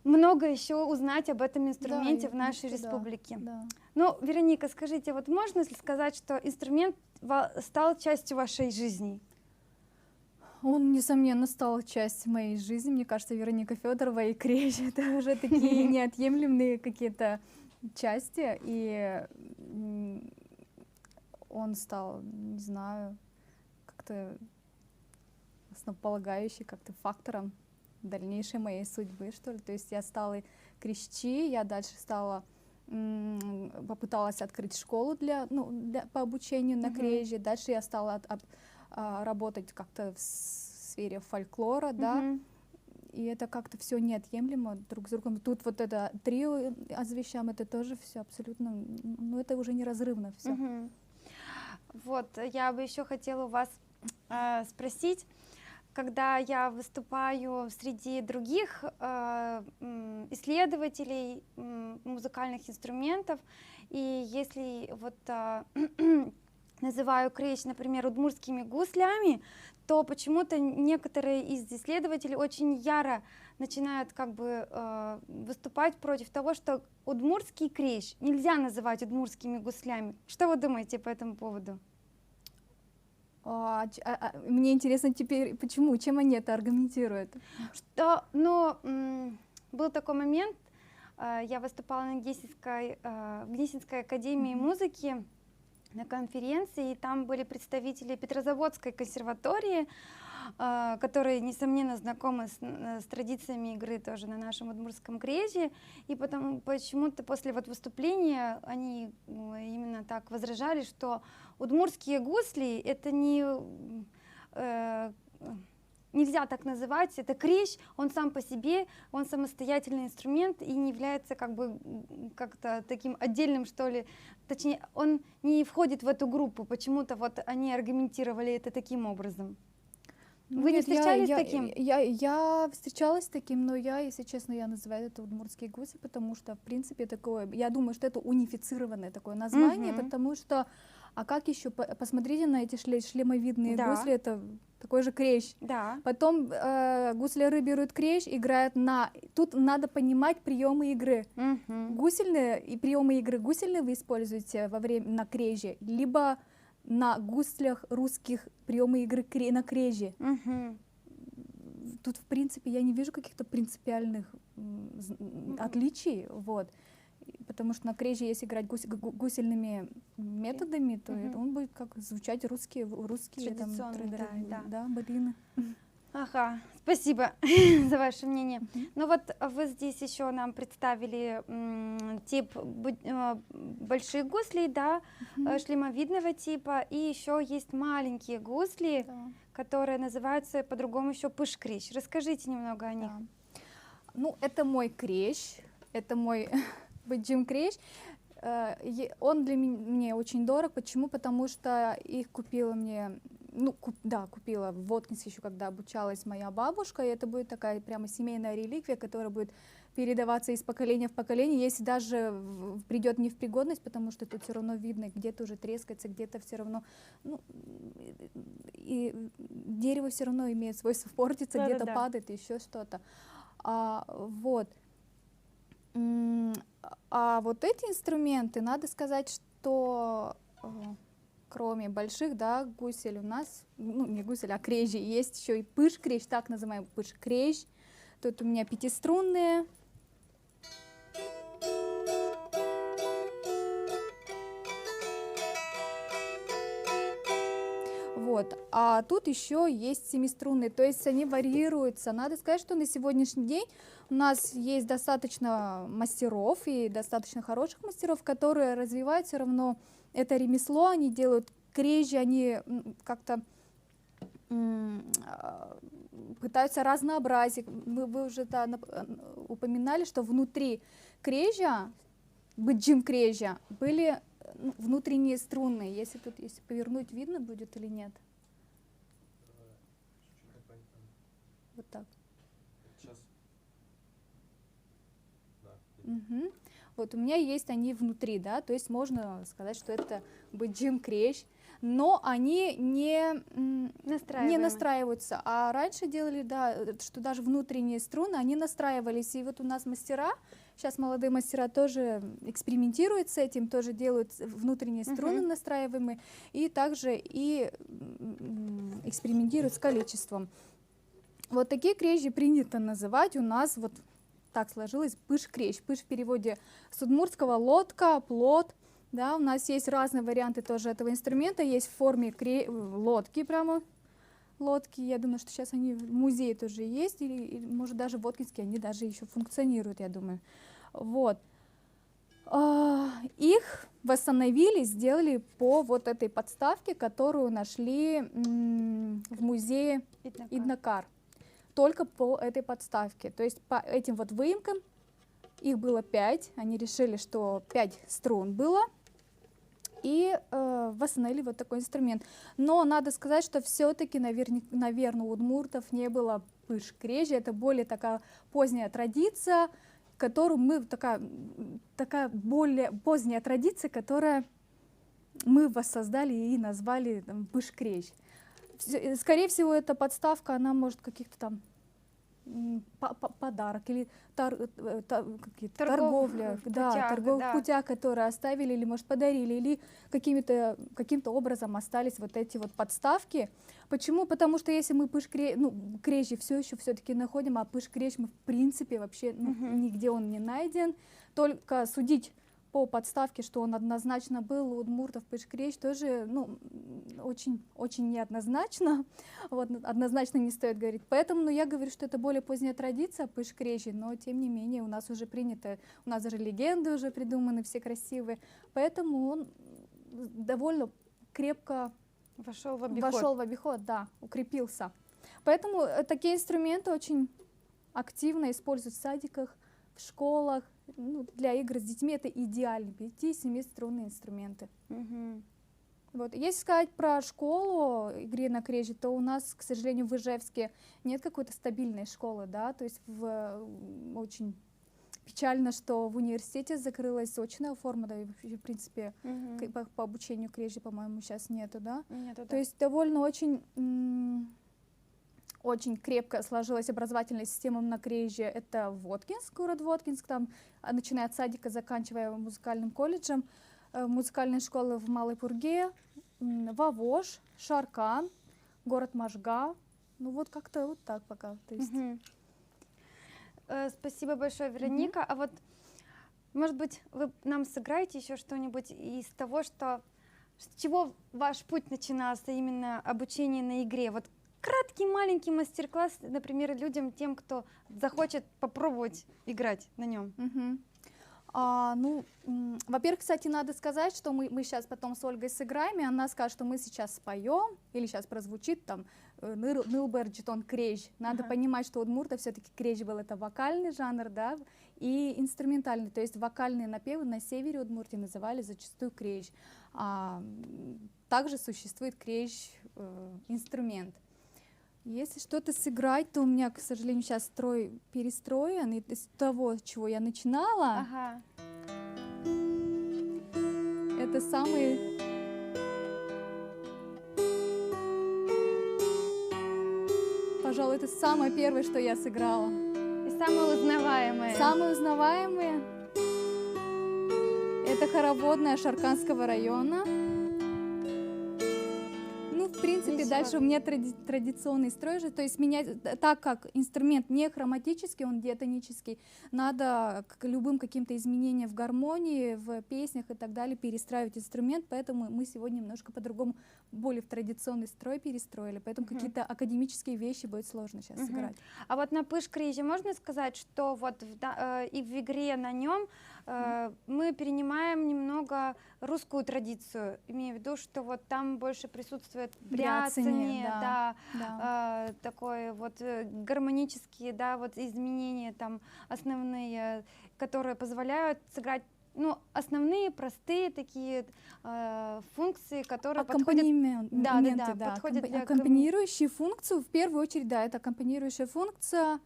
много еще узнать об этом инструменте в нашей республике. Да. Ну, Вероника, скажите, вот можно ли сказать, что инструмент стал частью вашей жизни? Он, несомненно, стал частью моей жизни. Мне кажется, Вероника Федорова и крещ — это уже такие неотъемлемые какие-то части. И он стал, не знаю, как-то основополагающим, как-то фактором дальнейшей моей судьбы, что ли. То есть я стала крещи, я дальше стала, попыталась открыть школу по обучению на крещи, дальше я стала работать как-то в сфере фольклора, да, И это как-то все неотъемлемо друг с другом. Тут вот это трио озвещаем, это тоже все абсолютно, ну это уже неразрывно все. Мгм. Вот, я бы еще хотела у вас спросить, когда я выступаю среди других исследователей музыкальных инструментов, и если вот называю крещ, например, удмуртскими гуслями, то почему-то некоторые из исследователей очень яро начинают как бы выступать против того, что удмуртский крещ нельзя называть удмуртскими гуслями. Что вы думаете по этому поводу? Мне интересно теперь, почему, чем они это аргументируют? Что, ну, был такой момент, я выступала на Гнесинской академии музыки на конференции, и там были представители Петрозаводской консерватории, которые, несомненно, знакомы с традициями игры тоже на нашем удмуртском креще, и потом почему-то после вот выступления они именно так возражали, что удмуртские гусли — это не... нельзя так называть, это крещ, он сам по себе, он самостоятельный инструмент и не является как бы как-то таким отдельным, что ли, точнее, он не входит в эту группу, почему-то вот они аргументировали это таким образом. Вы не встречались с таким? Я встречалась с таким, но я, если честно, я называю это удмуртские гуси, потому что, в принципе, такое, я думаю, что это унифицированное такое название, потому что, а как еще, посмотрите на эти шлемовидные гусли, это такой же крещ. Да. Потом гусляры берут крещ, играют на... Тут надо понимать приемы игры. Гусельные и приемы игры гусельные вы используете во время на креже, либо на гуслях русских приемы игры на креже. Тут, в принципе, я не вижу каких-то принципиальных отличий, вот. Потому что на креже, если играть гусельными методами, то он будет как звучать русские традиционные, да, былины. Ага, спасибо за ваше мнение. Ну вот вы здесь еще нам представили тип больших гуслей, да, шлемовидного типа, и еще есть маленькие гусли, которые называются по-другому еще пыш-крещ. Расскажите немного о них. Ну, это мой крещ, это мой баджим крещ. Он для меня очень дорог. Почему? Потому что их купила мне, купила в Воткинске еще, когда обучалась моя бабушка, и это будет такая прямо семейная реликвия, которая будет передаваться из поколения в поколение, если даже придет не в пригодность, потому что тут все равно видно, где-то уже трескается, где-то все равно, и дерево все равно имеет свойство портиться, где-то падает, еще что-то. Вот. А вот эти инструменты, надо сказать, что кроме больших, да, гусель у нас, не гусель, а крещи, есть еще и пыш-крещ, так называемый пыш-крещ. Тут у меня пятиструнные. Вот. А тут еще есть семиструнные, то есть они варьируются. Надо сказать, что на сегодняшний день у нас есть достаточно мастеров и достаточно хороших мастеров, которые развивают все равно это ремесло, они делают крещи, они как-то пытаются разнообразить. Вы уже упоминали, что внутри креща, баджим креща, были внутренние струны. Если повернуть, видно будет или нет? Вот так. Сейчас. Да. Вот у меня есть они внутри, да, то есть можно сказать, что это баджим крещ, но они не настраиваются. А раньше делали, да, что даже внутренние струны, они настраивались. И вот у нас мастера, сейчас молодые мастера тоже экспериментируют с этим, тоже делают внутренние струны настраиваемые, и также и экспериментируют с количеством. Вот такие крещи принято называть у нас, вот так сложилось, пыш-крещ. Пыш в переводе с удмуртского лодка, плот. Да, у нас есть разные варианты тоже этого инструмента, есть в форме лодки, прямо лодки. Я думаю, что сейчас они в музее тоже есть, или может даже в Воткинске они даже еще функционируют, я думаю. Вот. Их восстановили, сделали по вот этой подставке, которую нашли в музее Иднакар. только по этой подставке. То есть по этим вот выемкам их было 5. Они решили, что 5 струн было. И восстановили вот такой инструмент. Но надо сказать, что все-таки, наверное, у удмуртов не было пыш-крежи. Это более такая поздняя традиция, которую мы, такая более поздняя традиция, которая мы воссоздали и назвали пыш-крежь. Скорее всего, эта подставка, она может каких-то там подарок или торговля, да, торговых путях, которые оставили или, может, подарили, или каким-то образом остались вот эти вот подставки. Почему? Потому что если мы крежи все еще все-таки находим, а пыш-крежь мы в принципе вообще нигде он не найден, только судить по подставке, что он однозначно был у удмуртов пыш-крежь, тоже очень, очень неоднозначно. Вот, однозначно не стоит говорить. Поэтому я говорю, что это более поздняя традиция пыш-крежи, но тем не менее у нас уже принято, у нас даже легенды уже придуманы, все красивые. Поэтому он довольно крепко вошел в обиход, да, укрепился. Поэтому такие инструменты очень активно используют в садиках, в школах. Для игр с детьми это идеально, 5-7 струнные инструменты. Вот. Если сказать про школу игре на крежи, то у нас, к сожалению, в Ижевске нет какой-то стабильной школы, да, то есть очень печально, что в университете закрылась очная форма, да, и в принципе по обучению крежи, по-моему, сейчас нету, да. Нету, да. То есть довольно очень крепко сложилась образовательная система на Креже. Это Воткинск, город Воткинск, там, начиная от садика, заканчивая музыкальным колледжем, музыкальные школы в Малой Пурге, Вавош, Шаркан, город Можга. Ну вот как-то вот так пока. То есть. Спасибо большое, Вероника. А вот, может быть, вы нам сыграете еще что-нибудь из того, с чего ваш путь начинался, именно обучение на игре? Вот краткий маленький мастер-класс, например, людям, тем, кто захочет попробовать играть на нем. Во-первых, кстати, надо сказать, что мы сейчас потом с Ольгой сыграем, и она скажет, что мы сейчас споем, или сейчас прозвучит там Нылберджитон крежь. Надо понимать, что у удмурта все-таки крежь был это вокальный жанр, да, и инструментальный, то есть вокальные напевы на севере Удмуртии называли зачастую крежь. Также существует крежь инструмент. Если что-то сыграть, то у меня, к сожалению, сейчас строй перестроен, и из того, с чего я начинала, это пожалуй, это самое первое, что я сыграла. И самые узнаваемые. Самые узнаваемые — это хороводная Шарканского района. В принципе, дальше у меня традиционный строй же, то есть так как инструмент не хроматический, он диатонический, надо к любым каким-то изменениям в гармонии, в песнях и так далее перестраивать инструмент, поэтому мы сегодня немножко по-другому, более в традиционный строй перестроили, поэтому какие-то академические вещи будет сложно сейчас сыграть. А вот на пыш-крежи можно сказать, что вот и в игре на нем мы перенимаем немного русскую традицию, имею в виду, что вот там больше присутствует бряцание, да. Такое вот гармонические, да, вот изменения там основные, которые позволяют сыграть основные простые такие функции, которые подходят для аккомпанирующие функцию, в первую очередь, да, это аккомпанирующая функция.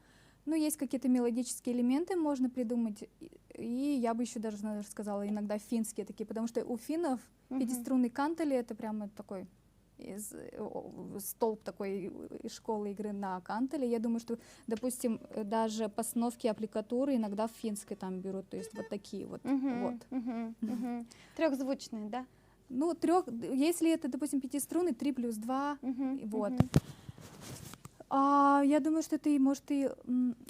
Есть какие-то мелодические элементы, можно придумать, и я бы еще даже сказала, иногда финские такие, потому что у финнов пятиструнный кантели — это прямо такой столб такой школы игры на кантеле. Я думаю, что, допустим, даже постановки аппликатуры иногда в финской там берут, то есть вот такие вот. Трехзвучные, да? Если это, допустим, пятиструнный, 3+2, вот. Я думаю, что это может и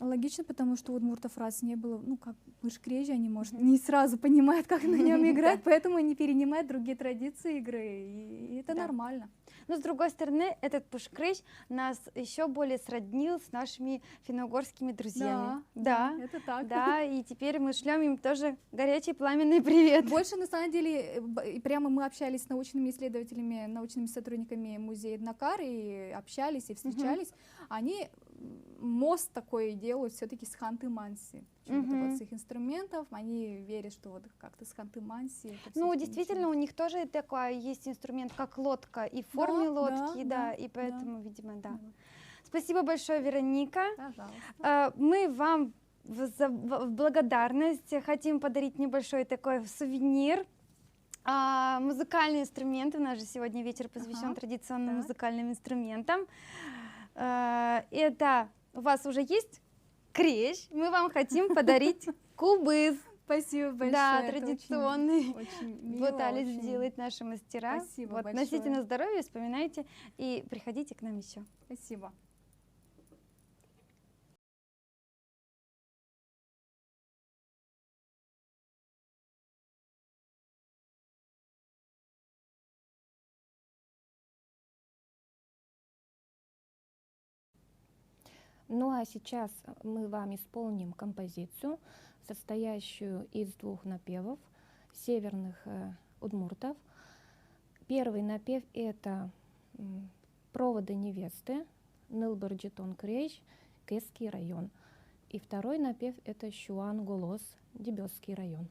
логично, потому что у удмуртов раз не было, как пыш-крежи, они, может, не сразу понимают, как на нем играть, поэтому они перенимают другие традиции игры, и это нормально. Но с другой стороны, этот пыш-крежь нас еще более сроднил с нашими финно-угорскими друзьями. Да, это так. Да, и теперь мы шлем им тоже горячий пламенный привет. Больше, на самом деле, прямо мы общались с научными исследователями, научными сотрудниками музея Эднокар, и общались, и встречались. Они мост такой делают все-таки с Ханты-Манси. Почему-то Мгм. вот с их инструментов, они верят, что вот как-то с Ханты-Манси. это Ну, всё-таки действительно, у началось. них тоже такой есть инструмент, как лотка, и в форме Да, лодки, да, да, да, и поэтому, видимо, да. Вот. Спасибо большое, Вероника. Пожалуйста. Мы вам в благодарность хотим подарить небольшой такой сувенир. Музыкальные инструменты. У нас же сегодня вечер посвящен Ага, традиционным так. музыкальным инструментам. Это у вас уже есть крещ. Мы вам хотим подарить кубыз. Спасибо большое. Да, это очень- традиционный. очень мило, Пытались очень- сделать наши мастера. Спасибо Вот, большое. носите на здоровье, вспоминайте и приходите к нам еще. Спасибо. Ну а сейчас мы вам исполним композицию, состоящую из 2 напевов северных удмуртов. Первый напев — это «Проводы невесты», Нылбырджитон Крещ, Кесский район. И второй напев — это «Щуан Голос», Дебесский район.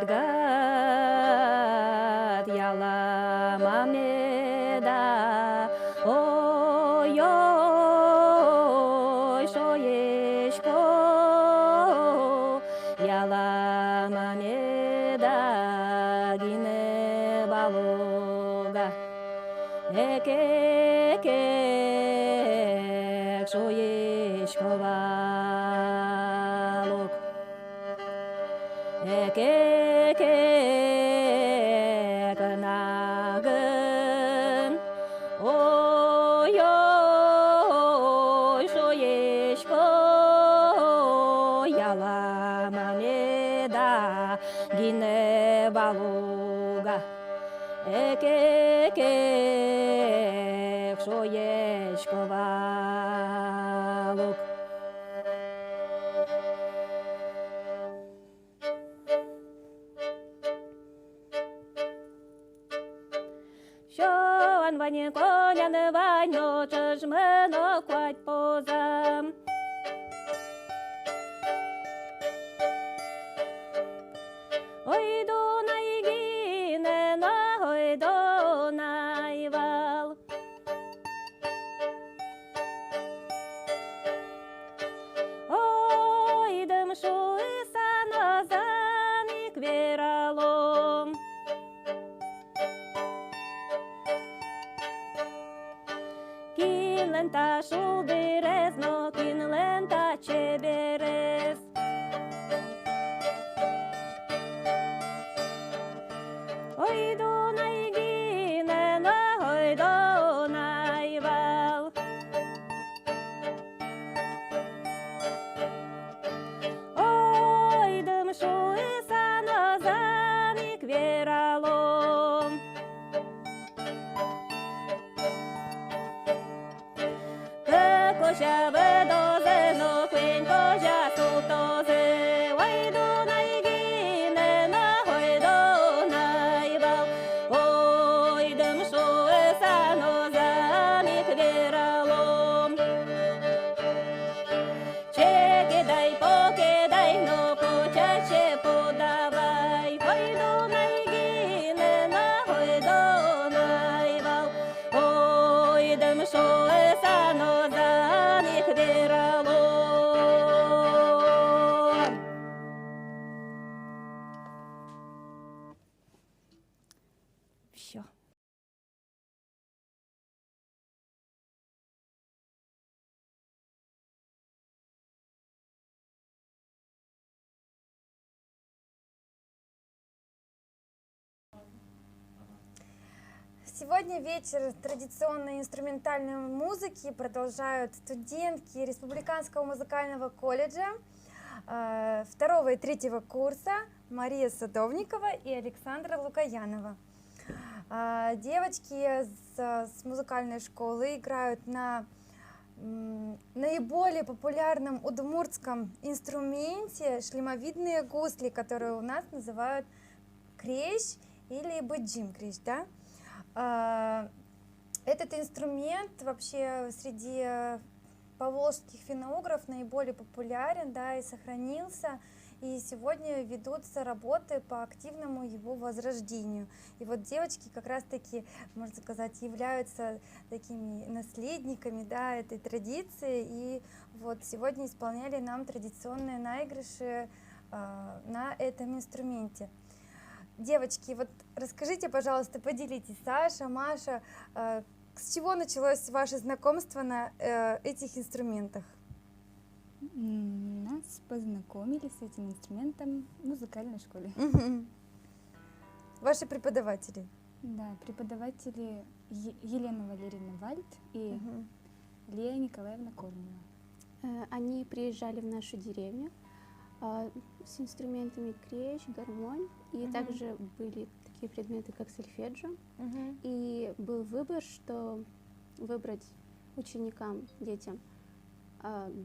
Гад яла мамеда, ой ой шоешко, яла мамеда гине балога, эке шоешко балог. Экекекнагын, ой-ой, шоешко, яламамеда, гине балуга. Экекек, шоешко балуг. Щоан ване коняны ваньо, чыжмыно квать позам. Ой, Дунай гинена, ой, Дунай вал. Ой, дым шуйса назаник вералом. Кинлента шулдырез, но кинлента чеберез. Ой, Дунай гинена, ой, Дунай вал. Ой, дым шуйса назаник вералом. Кокоша ведозе, но квинкоша сутозе. Ой, Дунай гинена, ой, Дунай вал. Ой, дым шуйса назаник вералом. Чекидай, покидай, но почаще подавай. Ой, Дунай гинена, ой, Дунай вал. Ой, дым шуйса назаник вералом. Все. Сегодня вечер традиционной инструментальной музыки продолжают студентки Республиканского музыкального колледжа 2 и 3 курса Мария Садовникова и Александра Лукаянова. Девочки с музыкальной школы играют на наиболее популярном удмуртском инструменте шлемовидные гусли, которые у нас называют крещ или быджим крещ, да? Этот инструмент вообще среди поволжских финно-угров наиболее популярен, да, и сохранился. И сегодня ведутся работы по активному его возрождению. И вот девочки как раз-таки, можно сказать, являются такими наследниками, да, этой традиции. И вот сегодня исполняли нам традиционные наигрыши на этом инструменте. Девочки, вот расскажите, пожалуйста, поделитесь, Саша, Маша, с чего началось ваше знакомство на этих инструментах? Нас познакомили с этим инструментом в музыкальной школе. Ваши преподаватели? Да, преподаватели Елена Валерьевна Вальд и Лея Николаевна Корнева. Они приезжали в нашу деревню с инструментами крещ, гармонь, и также были такие предметы, как сольфеджио. И был выбор, что выбрать ученикам, детям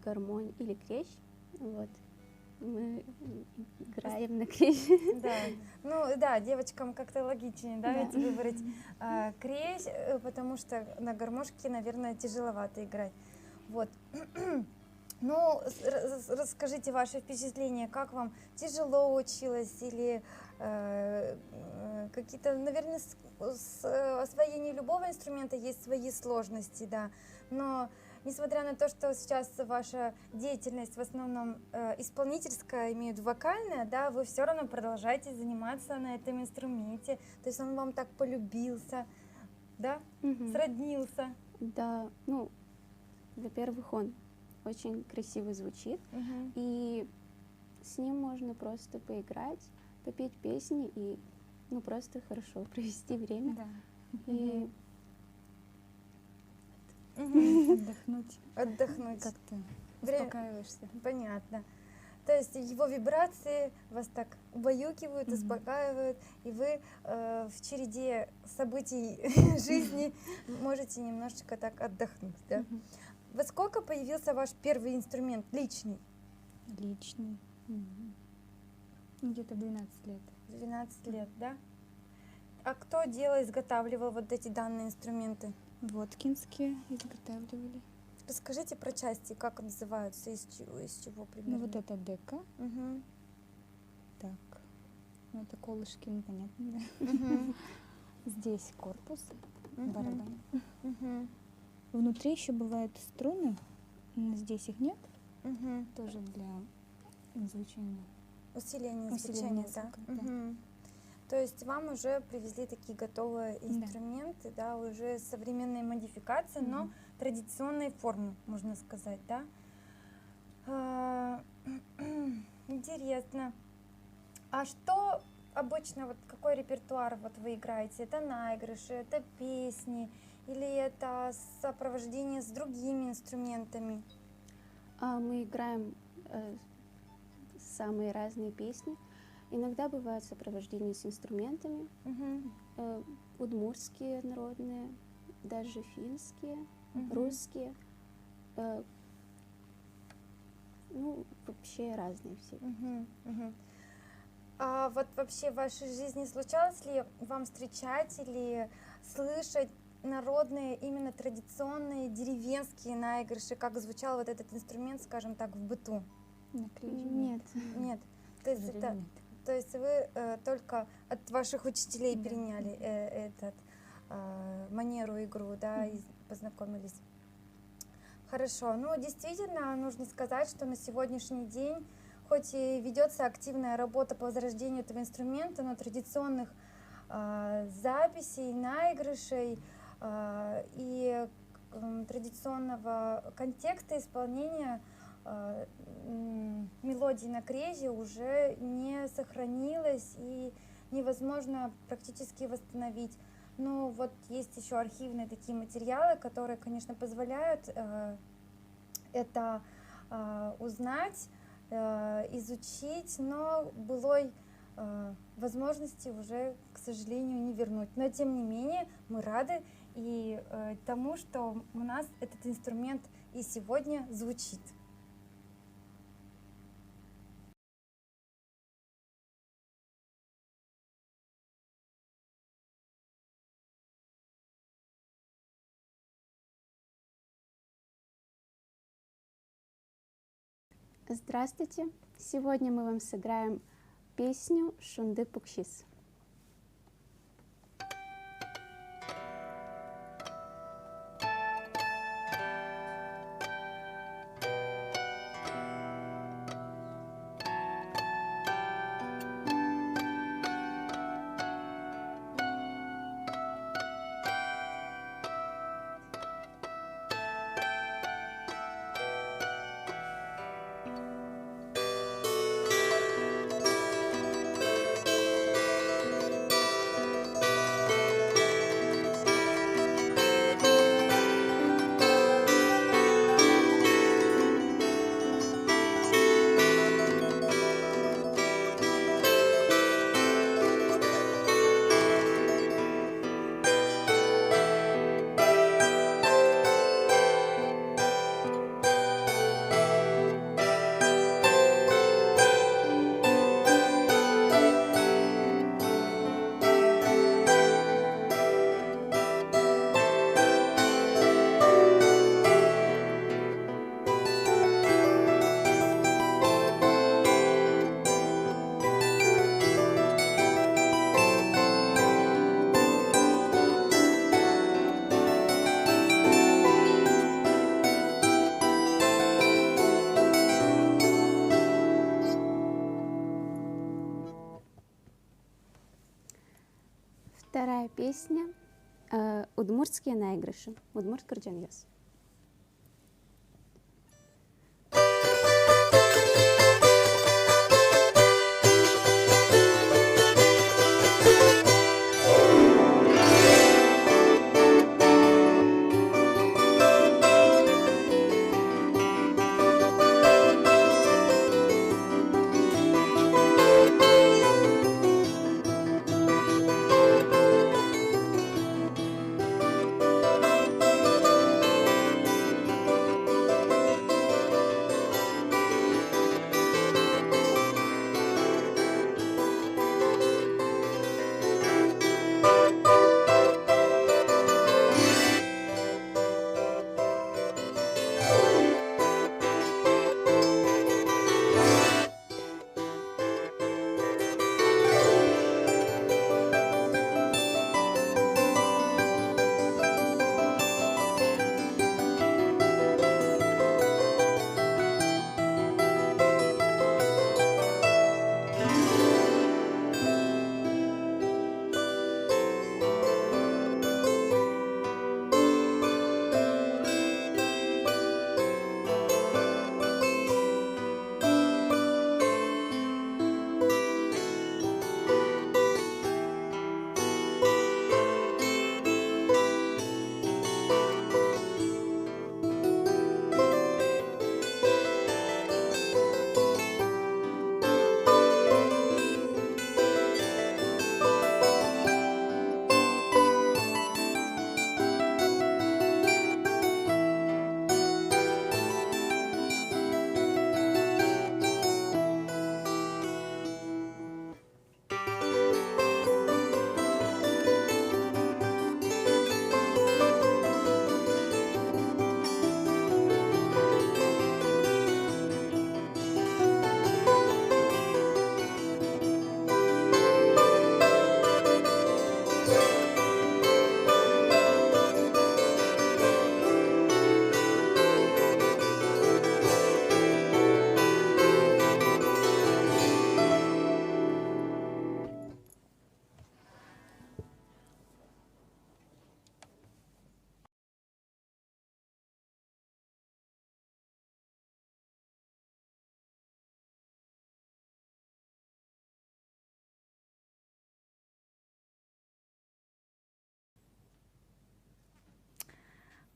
гармонь или крещ. Вот. Мы играем на крещ. Да. Ну да, девочкам как-то логичнее, да, ведь выбрать крещ, потому что на гармошке, наверное, тяжеловато играть. Вот. Ну, расскажите ваши впечатления, как вам тяжело училось или какие-то, наверное, с освоением любого инструмента есть свои сложности, да, но несмотря на то, что сейчас ваша деятельность в основном исполнительская, имею в виду вокальная, да, вы все равно продолжаете заниматься на этом инструменте, то есть он вам так полюбился, да, сроднился. Да, ну, во-первых, он очень красиво звучит, и с ним можно просто поиграть, попеть песни и, ну, просто хорошо провести время. Да. И Отдохнуть. Как-то Время- успокаиваешься. Понятно. То есть его вибрации вас так убаюкивают, успокаивают, и вы в череде событий жизни можете немножечко так отдохнуть, да? Во сколько появился ваш первый инструмент личный? Личный. Где-то 12 лет. 12 лет, да? А кто изготавливал вот эти данные инструменты? Воткинские изготавливали. Расскажите про части, как называются, из чего примерно? Ну вот это дека. Мгм. Так. Ну это колышки, ну понятно, да. Мгм. Здесь корпус, Мгм. барабан. Мгм. Внутри еще бывают струны, но здесь их нет, Мгм. тоже для звучания. Усиление Усиление звучания, да? звука, да. Мгм. То есть вам уже привезли такие готовые инструменты, да, уже современные модификации, но традиционной формы, можно сказать, да? Интересно. А что обычно, вот какой репертуар вот вы играете? Это наигрыши, это песни или это сопровождение с другими инструментами? мы играем самые разные песни. Иногда бывает сопровождение с инструментами, удмуртские народные, даже финские, русские. Ну, вообще разные все. А вот вообще в вашей жизни случалось ли вам встречать или слышать народные, именно традиционные деревенские наигрыши, как звучал вот этот инструмент, скажем так, в быту? На крыше Нет. Нет. То есть, то есть вы только от ваших учителей переняли этот манеру игру, да, и познакомились. Хорошо. Ну, действительно, нужно сказать, что на сегодняшний день, хоть и ведется активная работа по возрождению этого инструмента, но традиционных записей, наигрышей и традиционного контекста исполнения мелодии на крезе уже не сохранилось и невозможно практически восстановить. Но вот есть еще архивные такие материалы, которые, конечно, позволяют это узнать, изучить, но былой возможности уже, к сожалению, не вернуть. Но тем не менее мы рады и тому, что у нас этот инструмент и сегодня звучит. Здравствуйте! Сегодня мы вам сыграем песню «Шунды Пукшис». Вторая песня «Удмуртские наигрыши». Удмурт Кырджаньёс.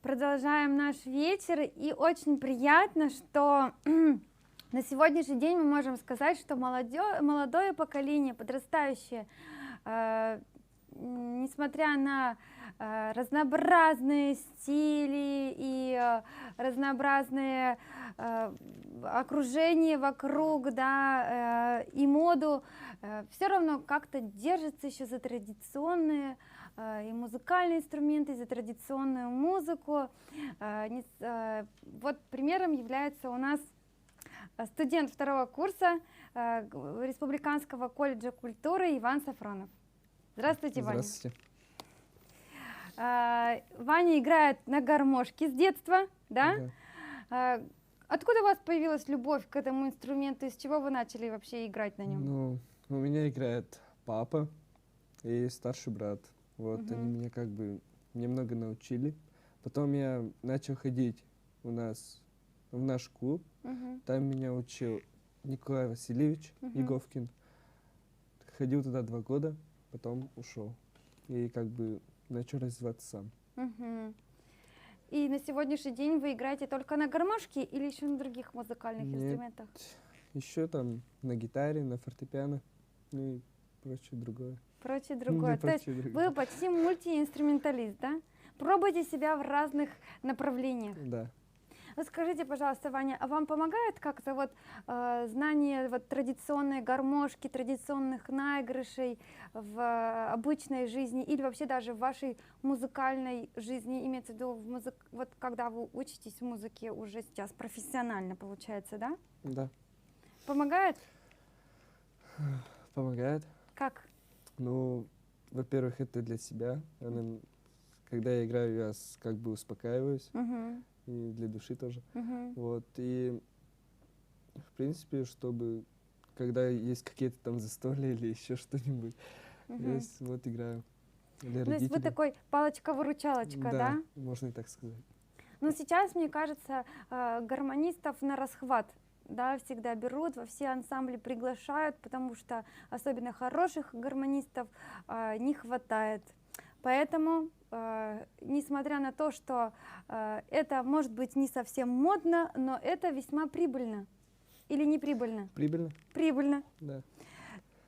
Продолжаем наш вечер, и очень приятно, что на сегодняшний день мы можем сказать, что молодое поколение, подрастающее, несмотря на разнообразные стили и разнообразные окружения вокруг, да, и моду, все равно как-то держится еще за традиционные и музыкальные инструменты, за традиционную музыку. Вот примером является у нас студент второго курса Республиканского колледжа культуры Иван Сафронов. Здравствуйте, Ваня. Здравствуйте. Ваня играет на гармошке с детства, да? Откуда у вас появилась любовь к этому инструменту? Из чего вы начали вообще играть на нем? Ну, у меня играет папа и старший брат. Вот, они меня как бы немного научили. Потом я начал ходить у нас в наш клуб. Там меня учил Николай Васильевич Еговкин. Ходил туда 2 года, потом ушел. И как бы начал развиваться сам. И на сегодняшний день вы играете только на гармошке или еще на других музыкальных Нет, инструментах? Еще там на гитаре, на фортепиано, ну и прочее другое. Прочее другое. То есть прочее другое. вы почти мультиинструменталист, да? Пробуйте себя в разных направлениях. Да. Вот скажите, пожалуйста, Ваня, а вам помогает как-то вот знание вот традиционной гармошки, традиционных наигрышей в обычной жизни или вообще даже в вашей музыкальной жизни, имеется в виду вот когда вы учитесь музыке уже сейчас профессионально, получается, да? Да. Помогает? Помогает. Как? Ну, во-первых, это для себя. Когда я играю, я как бы успокаиваюсь. И для души тоже. Вот. И, в принципе, чтобы, когда есть какие-то там застолья или еще что-нибудь, я вот играю. Для То есть вы такой палочка-выручалочка, да? Можно и так сказать. Но сейчас, мне кажется, гармонистов на расхват, да, всегда берут, во все ансамбли приглашают, потому что особенно хороших гармонистов не хватает. Поэтому, несмотря на то, что это может быть не совсем модно, но это весьма прибыльно. Или не прибыльно? Прибыльно? Прибыльно. Да.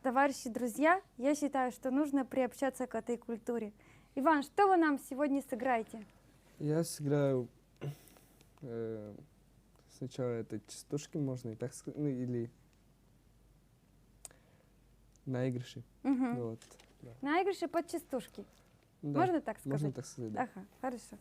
Товарищи, друзья, я считаю, что нужно приобщаться к этой культуре. Иван, что вы нам сегодня сыграете? Я сыграю сначала это частушки, можно и так сказать, ну или наигрыши. Вот, да. Наигрыши под частушки. Да, можно так сказать? Можно так сказать, да. Ага, хорошо.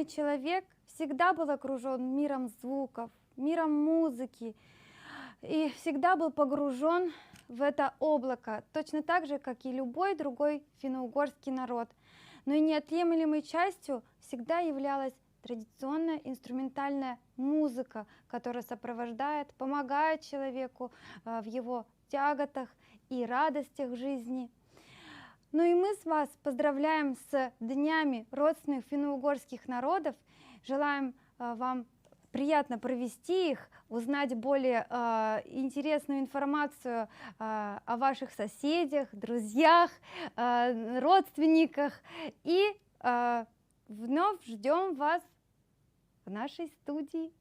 человек всегда был окружен миром звуков, миром музыки и всегда был погружен в это облако, точно так же, как и любой другой финно-угорский народ. Но и неотъемлемой частью всегда являлась традиционная инструментальная музыка, которая сопровождает, помогает человеку в его тяготах и радостях жизни. Ну и мы с вас поздравляем с днями родственных финно-угорских народов, желаем вам приятно провести их, узнать более интересную информацию о ваших соседях, друзьях, родственниках. И вновь ждем вас в нашей студии.